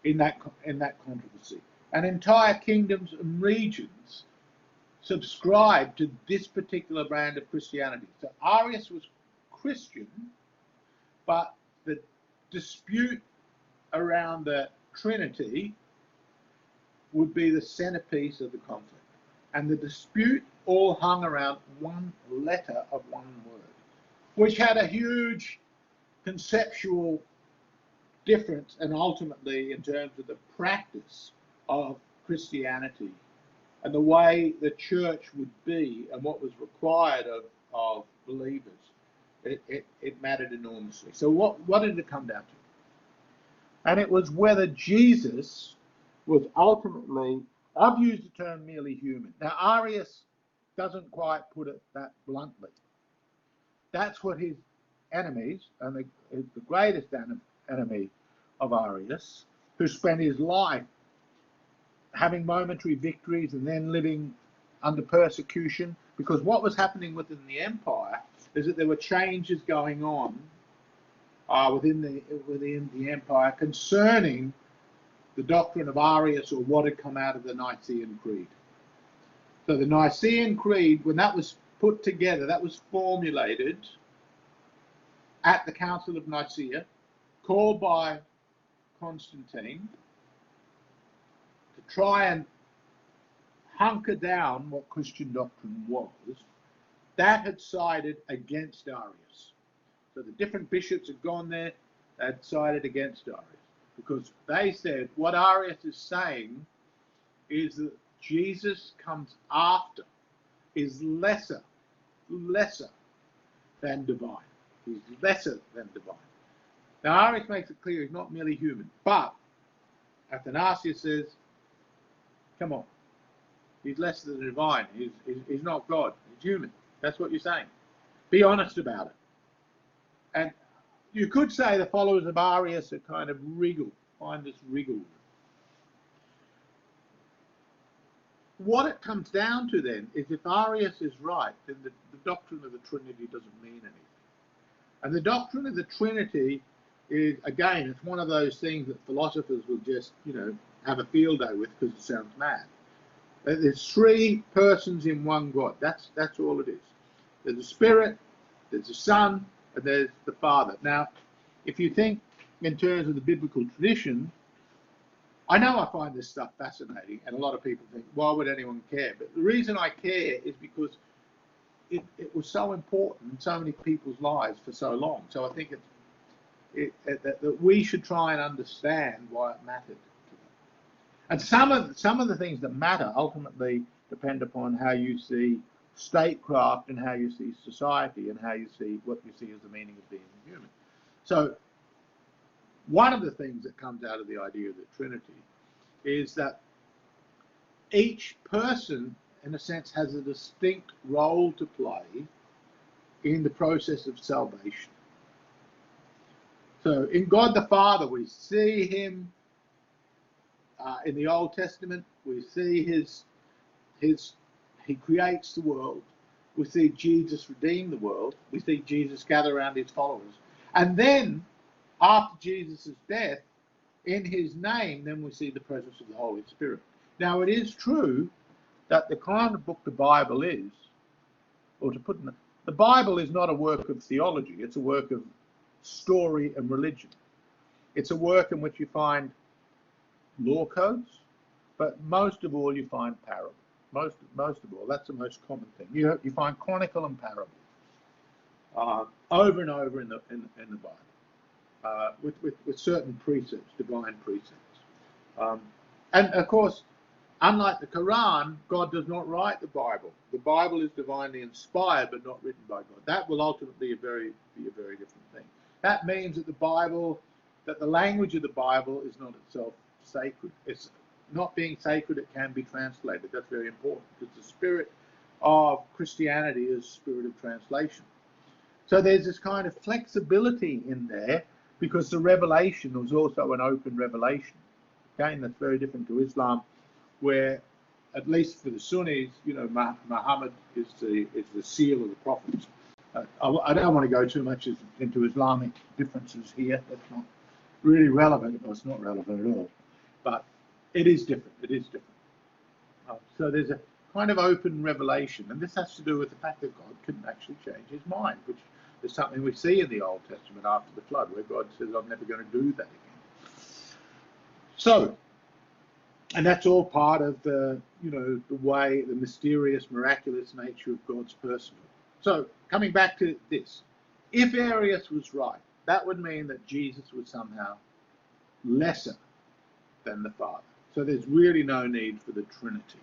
in that controversy. And entire kingdoms and regions subscribed to this particular brand of Christianity. So Arius was Christian, but the dispute around the Trinity would be the centerpiece of the conflict. And the dispute all hung around one letter of one word, which had a huge conceptual difference, and ultimately in terms of the practice of Christianity and the way the church would be and what was required of believers. It mattered enormously. So what did it come down to? And it was whether Jesus was ultimately, I've used the term merely human. Now, Arius doesn't quite put it that bluntly. That's what his enemies, and the greatest enemy of Arius, who spent his life having momentary victories and then living under persecution, because what was happening within the empire is that there were changes going on within the empire concerning the doctrine of Arius, or what had come out of the Nicene Creed. So the Nicene Creed, when that was put together, that was formulated at the Council of Nicaea, called by Constantine, to try and hunker down what Christian doctrine was. That had sided against Arius. So the different bishops had gone there, they had sided against Arius, because they said what Arius is saying is that Jesus comes after, is lesser than divine. He's lesser than divine. Now Arius makes it clear he's not merely human, but Athanasius says, come on, he's less than the divine. He's not God. He's human. That's what you're saying. Be honest about it. And you could say the followers of Arius are kind of find this wriggle. What it comes down to then is if Arius is right, then the doctrine of the Trinity doesn't mean anything. And the doctrine of the Trinity is, again, it's one of those things that philosophers will just, have a field day with because it sounds mad. There's three persons in one God. That's all it is. There's the Spirit, there's the Son, and there's the Father. Now, if you think in terms of the biblical tradition, I know I find this stuff fascinating, and a lot of people think, why would anyone care? But the reason I care is because it was so important in so many people's lives for so long. So I think that we should try and understand why it mattered to them. And some of the things that matter ultimately depend upon how you see statecraft and how you see society and how you see what you see as the meaning of being human. So one of the things that comes out of the idea of the Trinity is that each person, in a sense, has a distinct role to play in the process of salvation. So in God the Father, we see him in the Old Testament. We see he creates the world. We see Jesus redeem the world. We see Jesus gather around his followers. And then, after Jesus' death, in his name, then we see the presence of the Holy Spirit. Now, it is true that the kind of book the Bible is, or to put it, the Bible is not a work of theology. It's a work of story and religion. It's a work in which you find law codes, but most of all you find parables. Most of all, that's the most common thing. You find chronicle and parable over and over in the Bible, with certain precepts, divine precepts. And of course, unlike the Quran, God does not write the Bible. The Bible is divinely inspired, but not written by God. That will ultimately be a very different thing. That means that the language of the Bible is not itself sacred. It's not being sacred, it can be translated. That's very important because the spirit of Christianity is spirit of translation. So there's this kind of flexibility in there because the revelation was also an open revelation. Again, that's very different to Islam, where, at least for the Sunnis, Muhammad is the seal of the prophets. I don't want to go too much into Islamic differences here. That's not really relevant. Well, it's not relevant at all. But it is different. It is different. So there's a kind of open revelation, and this has to do with the fact that God couldn't actually change his mind, which is something we see in the Old Testament after the flood, where God says, I'm never going to do that again. So, and that's all part of the mysterious, miraculous nature of God's personhood. So, coming back to this, if Arius was right, that would mean that Jesus was somehow lesser than the Father. So there's really no need for the Trinity.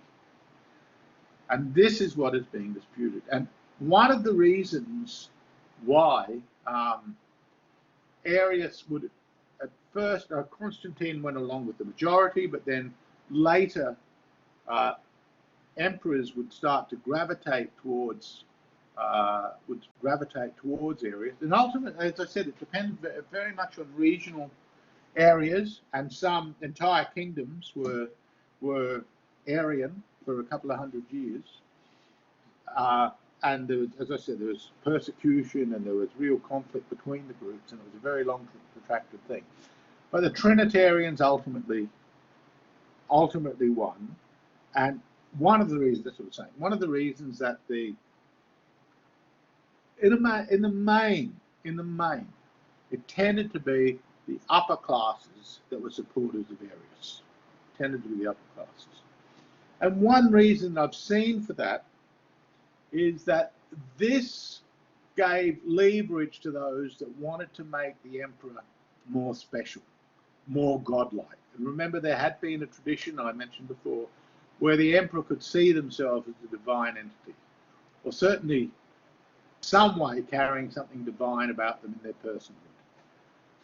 And this is what is being disputed. And one of the reasons why Arius would, at first, Constantine went along with the majority, but then later emperors would start to gravitate towards Arius. And ultimately, as I said, it depends very much on regional areas, and some entire kingdoms were Arian for a couple of hundred years. And there was, as I said, there was persecution and there was real conflict between the groups, and it was a very long, protracted thing. But the Trinitarians ultimately won. And one of the reasons, that's what I'm saying, one of the reasons that in the main, it tended to be the upper classes that were supporters of Arius. Tended to be the upper classes. And one reason I've seen for that is that this gave leverage to those that wanted to make the emperor more special, more godlike. And remember, there had been a tradition I mentioned before where the emperor could see themselves as a divine entity, or certainly some way carrying something divine about them in their personhood.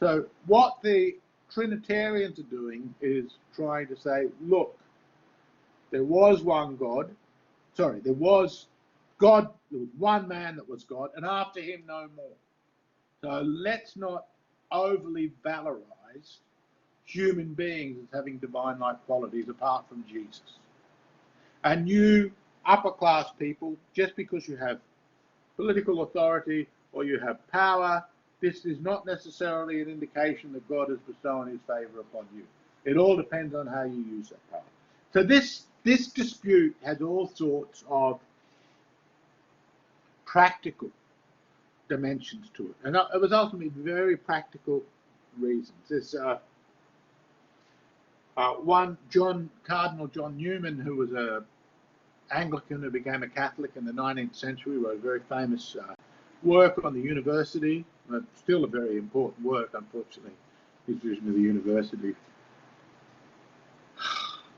So what the Trinitarians are doing is trying to say, look, there was one God. Sorry, there was God, there was one man that was God, and after him no more. So let's not overly valorize human beings as having divine-like qualities apart from Jesus. And you upper class people, just because you have political authority or you have power, this is not necessarily an indication that God is bestowing his favor upon you. It all depends on how you use that power. So this dispute has all sorts of practical dimensions to it. And it was ultimately very practical reasons. There's Cardinal John Newman, who was an Anglican who became a Catholic in the 19th century, wrote a very famous work on the university. Still a very important work, unfortunately. His vision of the university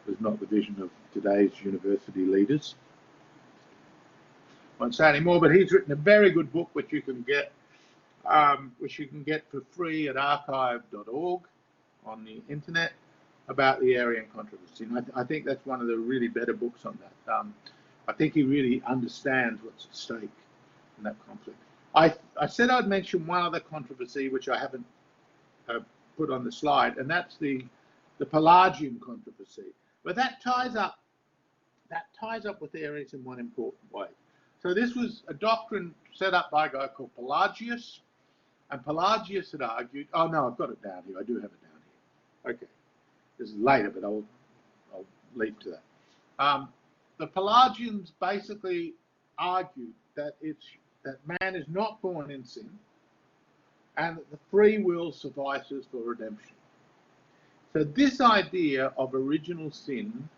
was not the vision of today's university leaders. I won't say any more, but he's written a very good book which you can get for free at archive.org on the internet about the Arian controversy. And I think that's one of the really better books on that. I think he really understands what's at stake in that conflict. I said I'd mention one other controversy which I haven't put on the slide, and that's the Pelagian controversy. But that ties up with Arians in one important way. So this was a doctrine set up by a guy called Pelagius, and Pelagius had argued. Oh no, I've got it down here. I do have it down here. Okay, this is later, but I'll leave to that. The Pelagians basically argued that man is not born in sin, and that the free will suffices for redemption. So this idea of original sin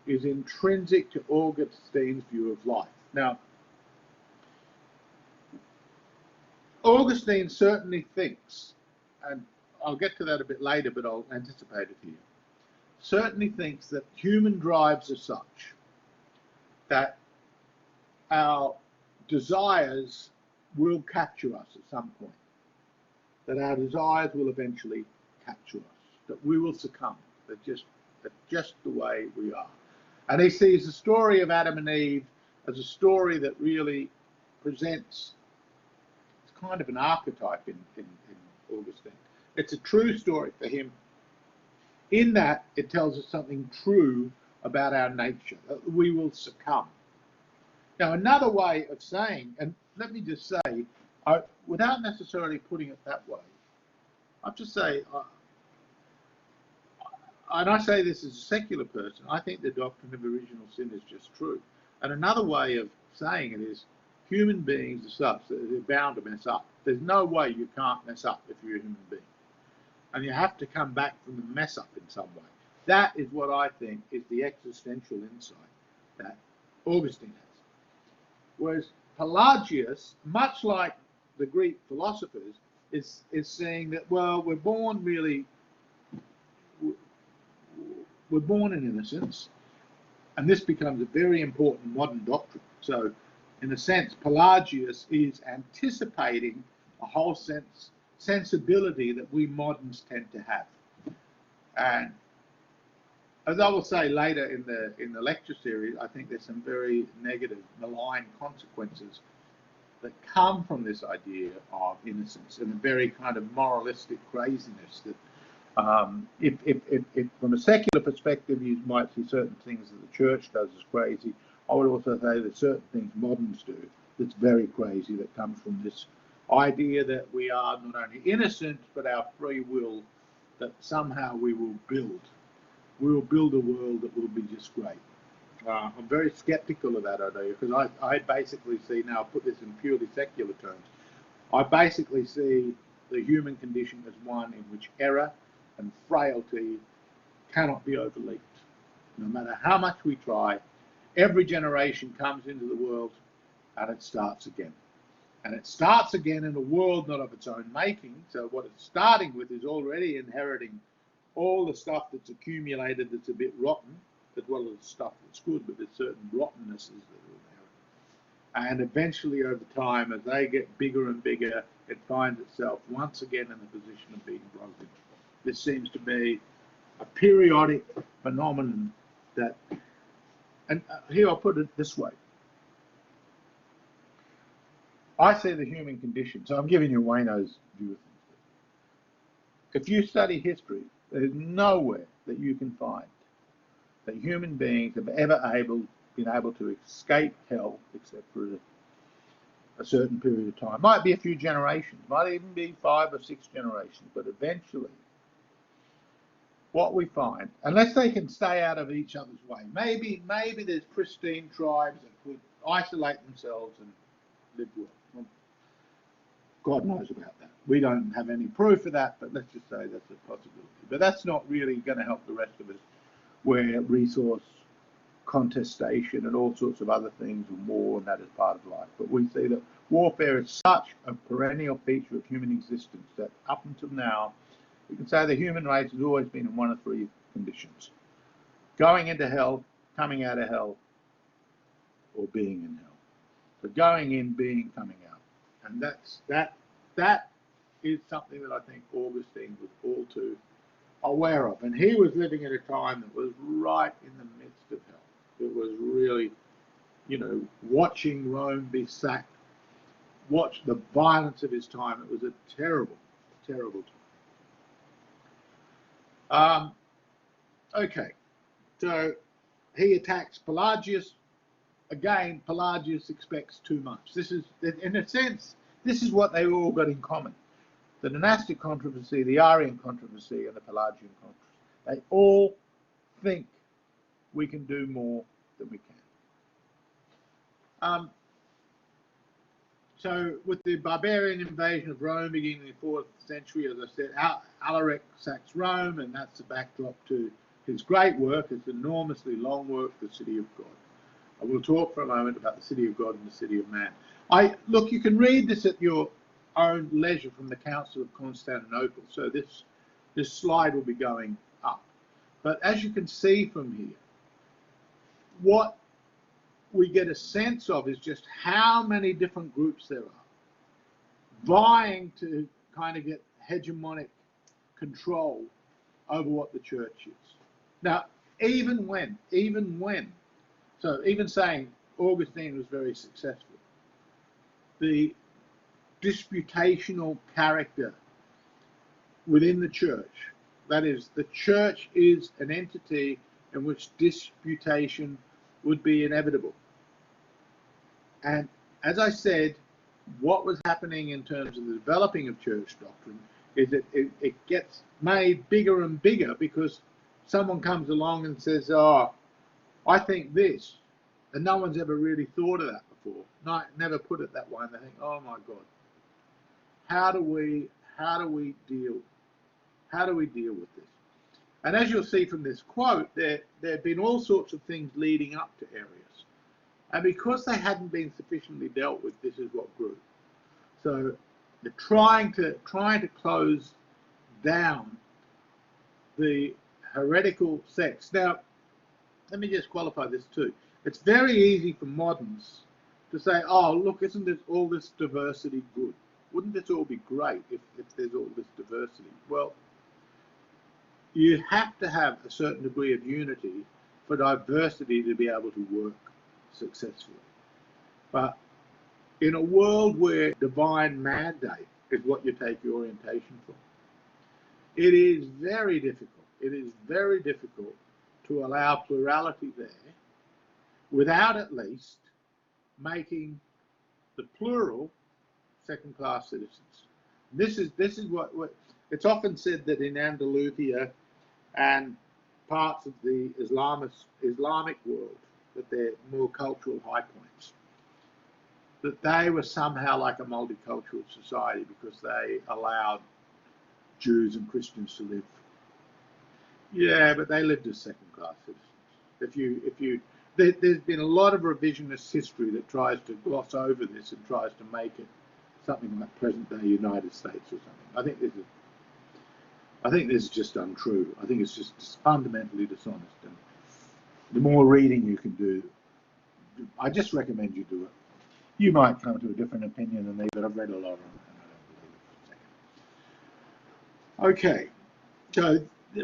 is intrinsic to Augustine's view of life. Now, Augustine certainly thinks, and I'll get to that a bit later, but I'll anticipate it here, certainly thinks that human drives are such that our desires will capture us at some point, that our desires will eventually capture us, that we will succumb, that's just the way we are. And he sees the story of Adam and Eve as a story that really presents kind of an archetype in Augustine. It's a true story for him, in that it tells us something true about our nature, that we will succumb. Now, another way of saying, and let me just say, without necessarily putting it that way, I'll just say, and I say this as a secular person, I think the doctrine of original sin is just true. And another way of saying it is, human beings are such that they're bound to mess up. There's no way you can't mess up if you're a human being. And you have to come back from the mess up in some way. That is what I think is the existential insight that Augustine has. Whereas Pelagius, much like the Greek philosophers, is saying that, well, we're born in innocence, and this becomes a very important modern doctrine. So, in a sense, Pelagius is anticipating a whole sensibility that we moderns tend to have. And as I will say later in the lecture series, I think there's some very negative, malign consequences that come from this idea of innocence and a very kind of moralistic craziness that, if from a secular perspective you might see certain things that the church does as crazy, I would also say that certain things moderns do that's very crazy, that comes from this idea that we are not only innocent, but our free will, that somehow we will build a world that will be just great. I'm very skeptical of that idea, because I basically see, now I'll put this in purely secular terms, I basically see the human condition as one in which error and frailty cannot be overleaped. No matter how much we try, every generation comes into the world and it starts again. And it starts again in a world not of its own making. So what it's starting with is already inheriting all the stuff that's accumulated that's a bit rotten, as well as the stuff that's good, but there's certain rottennesses that are inherent. And eventually over time, as they get bigger and bigger, it finds itself once again in the position of being broken. This seems to be a periodic phenomenon that, and here I'll put it this way. I see the human condition, so I'm giving you Wayno's view of things. If you study history, there's nowhere that you can find that human beings have ever been able to escape hell except for a certain period of time. Might be a few generations, might even be 5 or 6 generations, but eventually what we find, unless they can stay out of each other's way, maybe there's pristine tribes that could isolate themselves and live well. God knows about that. We don't have any proof of that, but let's just say that's a possibility. But that's not really going to help the rest of us, where resource contestation and all sorts of other things and war, and that is part of life. But we see that warfare is such a perennial feature of human existence that up until now, we can say the human race has always been in one of 3 conditions: going into hell, coming out of hell, or being in hell. So going in, being, coming out. And that is something that I think Augustine was all too aware of. And he was living at a time that was right in the midst of hell. It was really, watching Rome be sacked, watch the violence of his time. It was a terrible, terrible time. Okay, so he attacks Pelagius. Again, Pelagius expects too much. This is, in a sense, this is what they all got in common. The monastic controversy, the Arian controversy, and the Pelagian controversy. They all think we can do more than we can. So with the barbarian invasion of Rome beginning in the 4th century, as I said, Alaric sacks Rome, and that's the backdrop to his great work, his enormously long work, The City of God. I will talk for a moment about the City of God and the City of Man. Look, you can read this at your own leisure from the Council of Constantinople. So this slide will be going up. But as you can see from here, what we get a sense of is just how many different groups there are vying to kind of get hegemonic control over what the church is. Now, even saying Augustine was very successful, the disputational character within the church, that is, the church is an entity in which disputation would be inevitable. And as I said, what was happening in terms of the developing of church doctrine is that it gets made bigger and bigger because someone comes along and says, oh, I think this, and no one's ever really thought of that before. Never put it that way, and they think, oh my God, how do we deal with this? And as you'll see from this quote, there have been all sorts of things leading up to Arius. And because they hadn't been sufficiently dealt with, this is what grew. So they're trying to close down the heretical sects. Now, let me just qualify this too. It's very easy for moderns to say, oh, look, isn't all this diversity good? Wouldn't this all be great if there's all this diversity? Well, you have to have a certain degree of unity for diversity to be able to work successfully. But in a world where divine mandate is what you take your orientation from, it is very difficult. It is very difficult to allow plurality there without at least making the plural second-class citizens. This is what it's often said that in Andalusia and parts of the Islamic world, that they're more cultural high points, that they were somehow like a multicultural society because they allowed Jews and Christians to live. Yeah, but they lived as second-class citizens. There's been a lot of revisionist history that tries to gloss over this and tries to make it something like present-day United States or something. I think this is just untrue. I think it's just fundamentally dishonest. And the more reading you can do, I just recommend you do it. You might come to a different opinion than me, but I've read a lot of them and I don't believe it for a second. Okay, So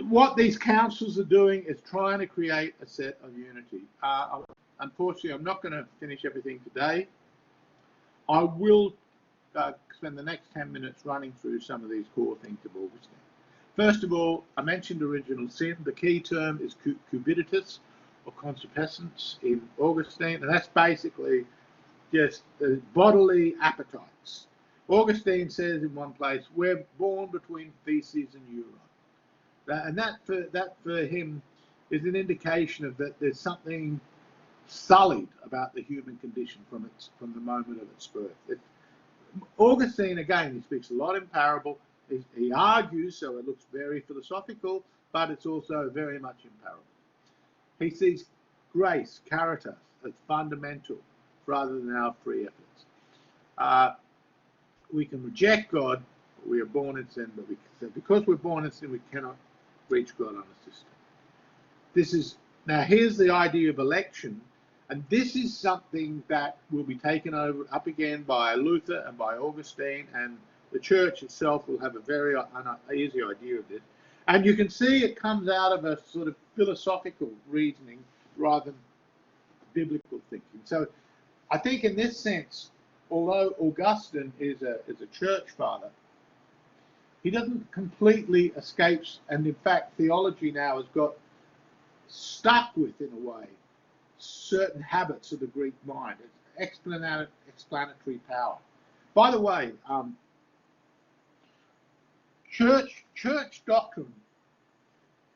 what these councils are doing is trying to create a set of unity. Unfortunately, I'm not going to finish everything today. I will spend the next 10 minutes running through some of these core things of Augustine. First of all, I mentioned original sin. The key term is cupiditas, or concupiscence in Augustine, and that's basically just bodily appetites. Augustine says in one place, we're born between feces and urine. And that for him is an indication of that there's something sullied about the human condition from the moment of its birth. Augustine, again, he speaks a lot in parable. He argues, so it looks very philosophical, but it's also very much in parable. He sees grace, caritas, as fundamental rather than our free efforts. We can reject God, we are born in sin, but because we're born in sin, we cannot reach God on a system. Now here's the idea of election, and this is something that will be taken up again by Luther and by Augustine, and the church itself will have a very easy idea of this. And you can see it comes out of a sort of philosophical reasoning rather than biblical thinking. So I think in this sense, although Augustine is a church father, he doesn't completely escape, and in fact theology now has got stuck with, in a way, certain habits of the Greek mind. It's explanatory power. By the way, church doctrine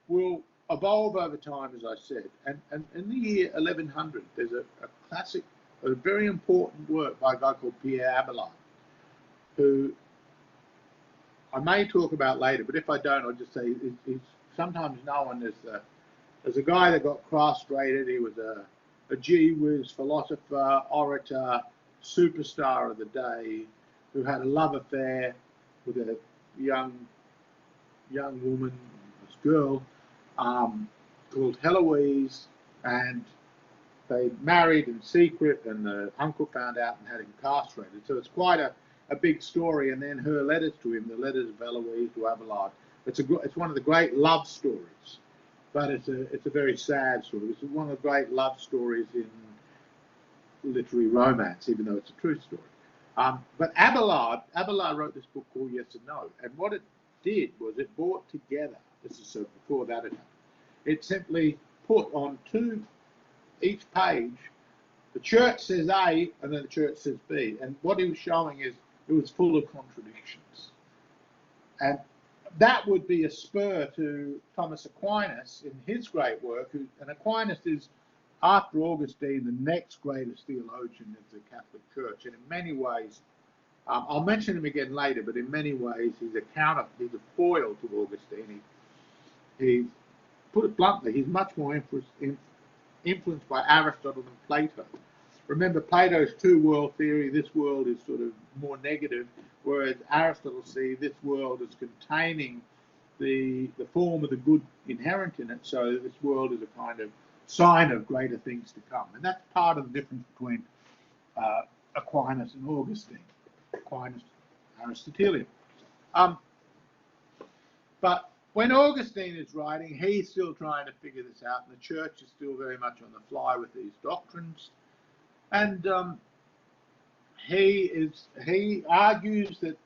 will evolve over time, as I said. And in the year 1100, there's a classic, a very important work by a guy called Pierre Abelard, who I may talk about later, but if I don't, I'll just say he's sometimes known as a guy that got cross-rated. He was a gee whiz philosopher, orator, superstar of the day, who had a love affair with a young woman, this girl, called Heloise, and they married in secret, and the uncle found out and had him castrated. So it's quite a big story. And then her letters to him, the letters of Heloise to Abelard, it's one of the great love stories, but it's a very sad story. It's one of the great love stories in literary romance, even though it's a true story. But Abelard wrote this book called Yes and No, and what it did was it brought together, this is so before that had happened, it simply put on each page, the church says A and then the church says B, and what he was showing is it was full of contradictions. And that would be a spur to Thomas Aquinas in his great work, and Aquinas is, after Augustine, the next greatest theologian of the Catholic Church, and in many ways, I'll mention him again later, but in many ways he's a foil to Augustine. He put it bluntly, he's much more influenced by Aristotle than Plato. Remember, Plato's two-world theory, this world is sort of more negative, whereas Aristotle sees this world as containing the form of the good inherent in it, so this world is a kind of sign of greater things to come. And that's part of the difference between Aquinas and Augustine. Aquinas, Aristotelian. But when Augustine is writing, he's still trying to figure this out, and the church is still very much on the fly with these doctrines. And he argues that,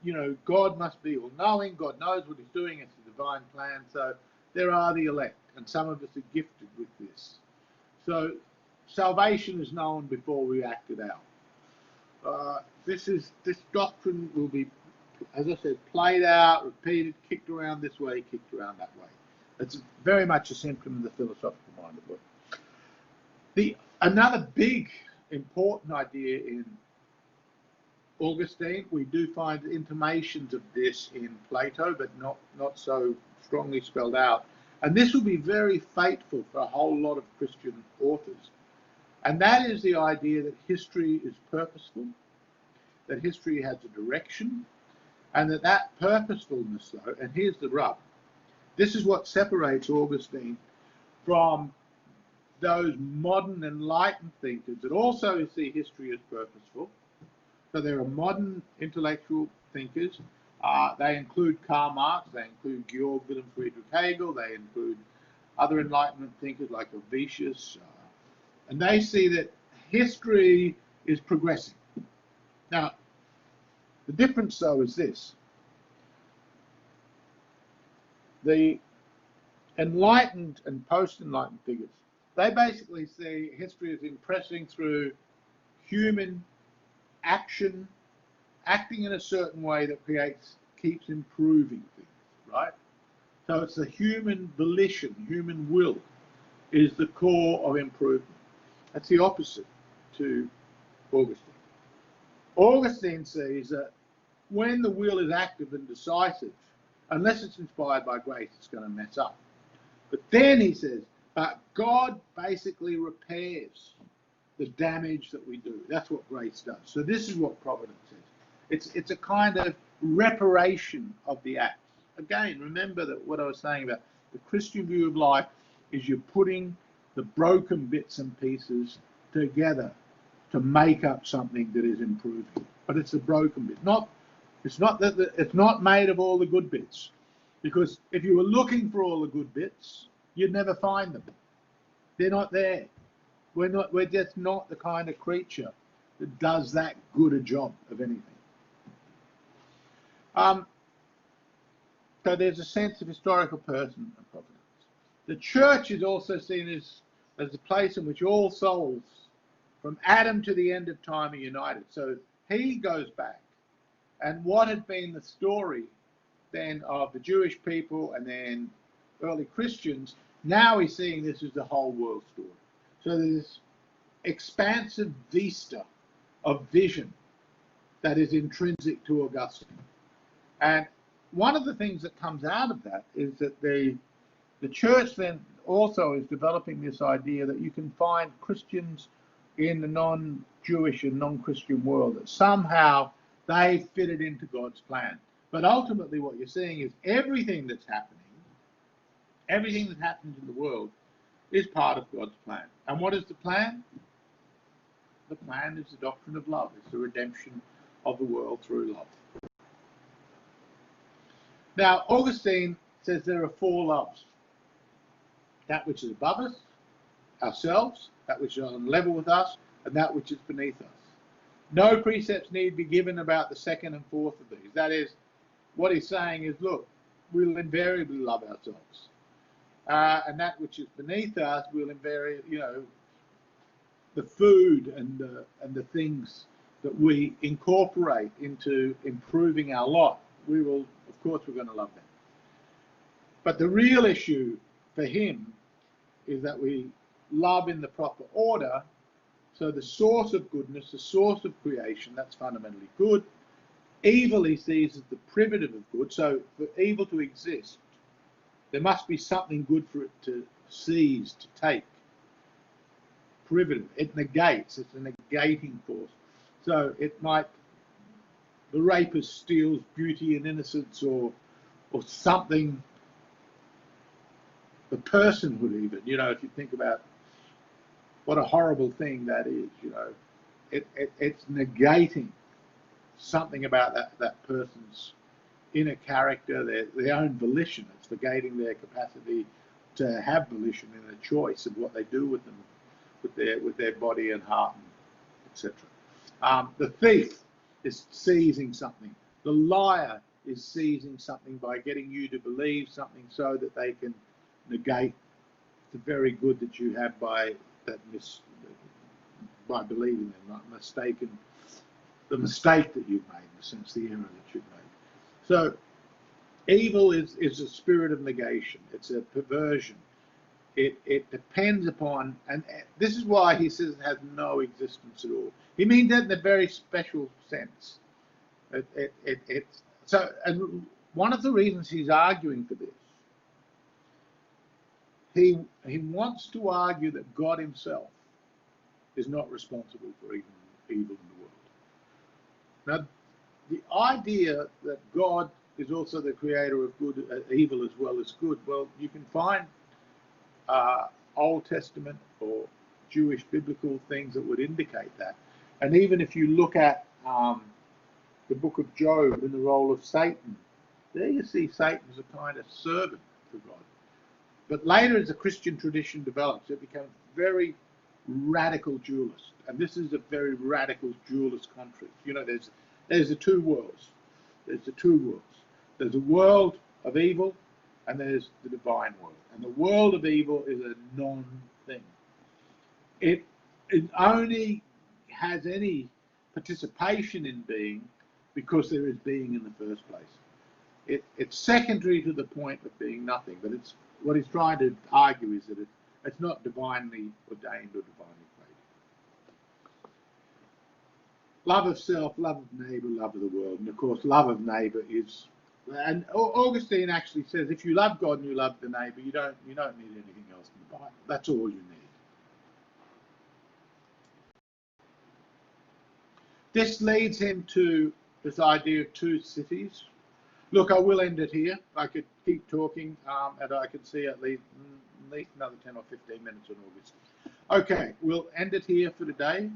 God must be all-knowing, God knows what he's doing, it's a divine plan, so there are the elect, and some of us are gifted with this. So salvation is known before we act it out. This doctrine will be, as I said, played out, repeated, kicked around this way, kicked around that way. It's very much a symptom of the philosophical mind of it. Another big important idea in Augustine, we do find intimations of this in Plato, but not so strongly spelled out. And this will be very fateful for a whole lot of Christian authors. And that is the idea that history is purposeful, that history has a direction, and that purposefulness, though, and here's the rub, this is what separates Augustine from those modern enlightened thinkers that also see history as purposeful. So there are modern intellectual thinkers They include Karl Marx, they include Georg Wilhelm Friedrich Hegel, they include other Enlightenment thinkers like Blemishes, and they see that history is progressing. Now, the difference, though, is this. The enlightened and post-enlightened figures, they basically see history as impressing through human action, acting in a certain way that keeps improving things, right? So it's the human volition, human will is the core of improvement. That's the opposite to Augustine. Augustine sees that when the will is active and decisive, unless it's inspired by grace, it's going to mess up. But then he says, but God basically repairs the damage that we do. That's what grace does. So this is what providence is. It's a kind of reparation of the acts. Again, remember that what I was saying about the Christian view of life is you're putting the broken bits and pieces together to make up something that is improving. But it's a broken bit. It's not made of all the good bits. Because if you were looking for all the good bits, you'd never find them. They're not there. We're just not the kind of creature that does that good a job of anything. So there's a sense of historical person and providence. The church is also seen as the place in which all souls, from Adam to the end of time, are united. So he goes back, and what had been the story then of the Jewish people and then early Christians, now he's seeing this as the whole world story. So there's this expansive vista of vision that is intrinsic to Augustine. And one of the things that comes out of that is that the church then also is developing this idea that you can find Christians in the non-Jewish and non-Christian world, that somehow they fitted into God's plan. But ultimately what you're seeing is everything that's happening, everything that happens in the world is part of God's plan. And what is the plan? The plan is the doctrine of love. It's the redemption of the world through love. Now, Augustine says there are four loves. That which is above us, ourselves, that which is on level with us, and that which is beneath us. No precepts need be given about the second and fourth of these. That is, what he's saying is, look, we'll invariably love ourselves. And that which is beneath us will invariably, the food and the things that we incorporate into improving our lot, we will, of course, we're going to love them. But the real issue for him is that we love in the proper order. So the source of goodness, the source of creation, that's fundamentally good. Evil he sees as the privative of good. So for evil to exist, there must be something good for it to seize, to take. Privative, it negates, it's a negating force. So it might, the rapist steals beauty and innocence or something, the personhood even, if you think about what a horrible thing that is, it's negating something about that person's inner character, their own volition. It's negating their capacity to have volition and a choice of what they do with them, with their body and heart, etc. The thief is seizing something. The liar is seizing something by getting you to believe something so that they can negate the very good that you have by believing them, right? The mistake that you've made, in a sense, the error that you've made. So evil is a spirit of negation. It's a perversion. It depends upon, and this is why he says it has no existence at all. He means that in a very special sense. And one of the reasons he's arguing for this, he wants to argue that God himself is not responsible for evil in the world. Now, the idea that God is also the creator of good, evil as well as good, well, you can find Old Testament or Jewish biblical things that would indicate that. And even if you look at the book of Job in the role of Satan. There you see Satan as a kind of servant to God. But later, as the Christian tradition develops, it becomes very radical dualist. And this is a very radical dualist country. You know, there's the two worlds. There's the two worlds. There's a world of evil, and there's the divine world. And the world of evil is a non-thing. It only has any participation in being because there is being in the first place. It's secondary to the point of being nothing, but it's what he's trying to argue is that it's not divinely ordained or divinely created. Love of self, love of neighbour, love of the world. And of course, love of neighbour is, and Augustine actually says, if you love God and you love the neighbour, you don't need anything else in the Bible. That's all you need. This leads him to this idea of two cities. Look, I will end it here. I could keep talking, and I could see at least another 10 or 15 minutes on August. Okay, we'll end it here for today.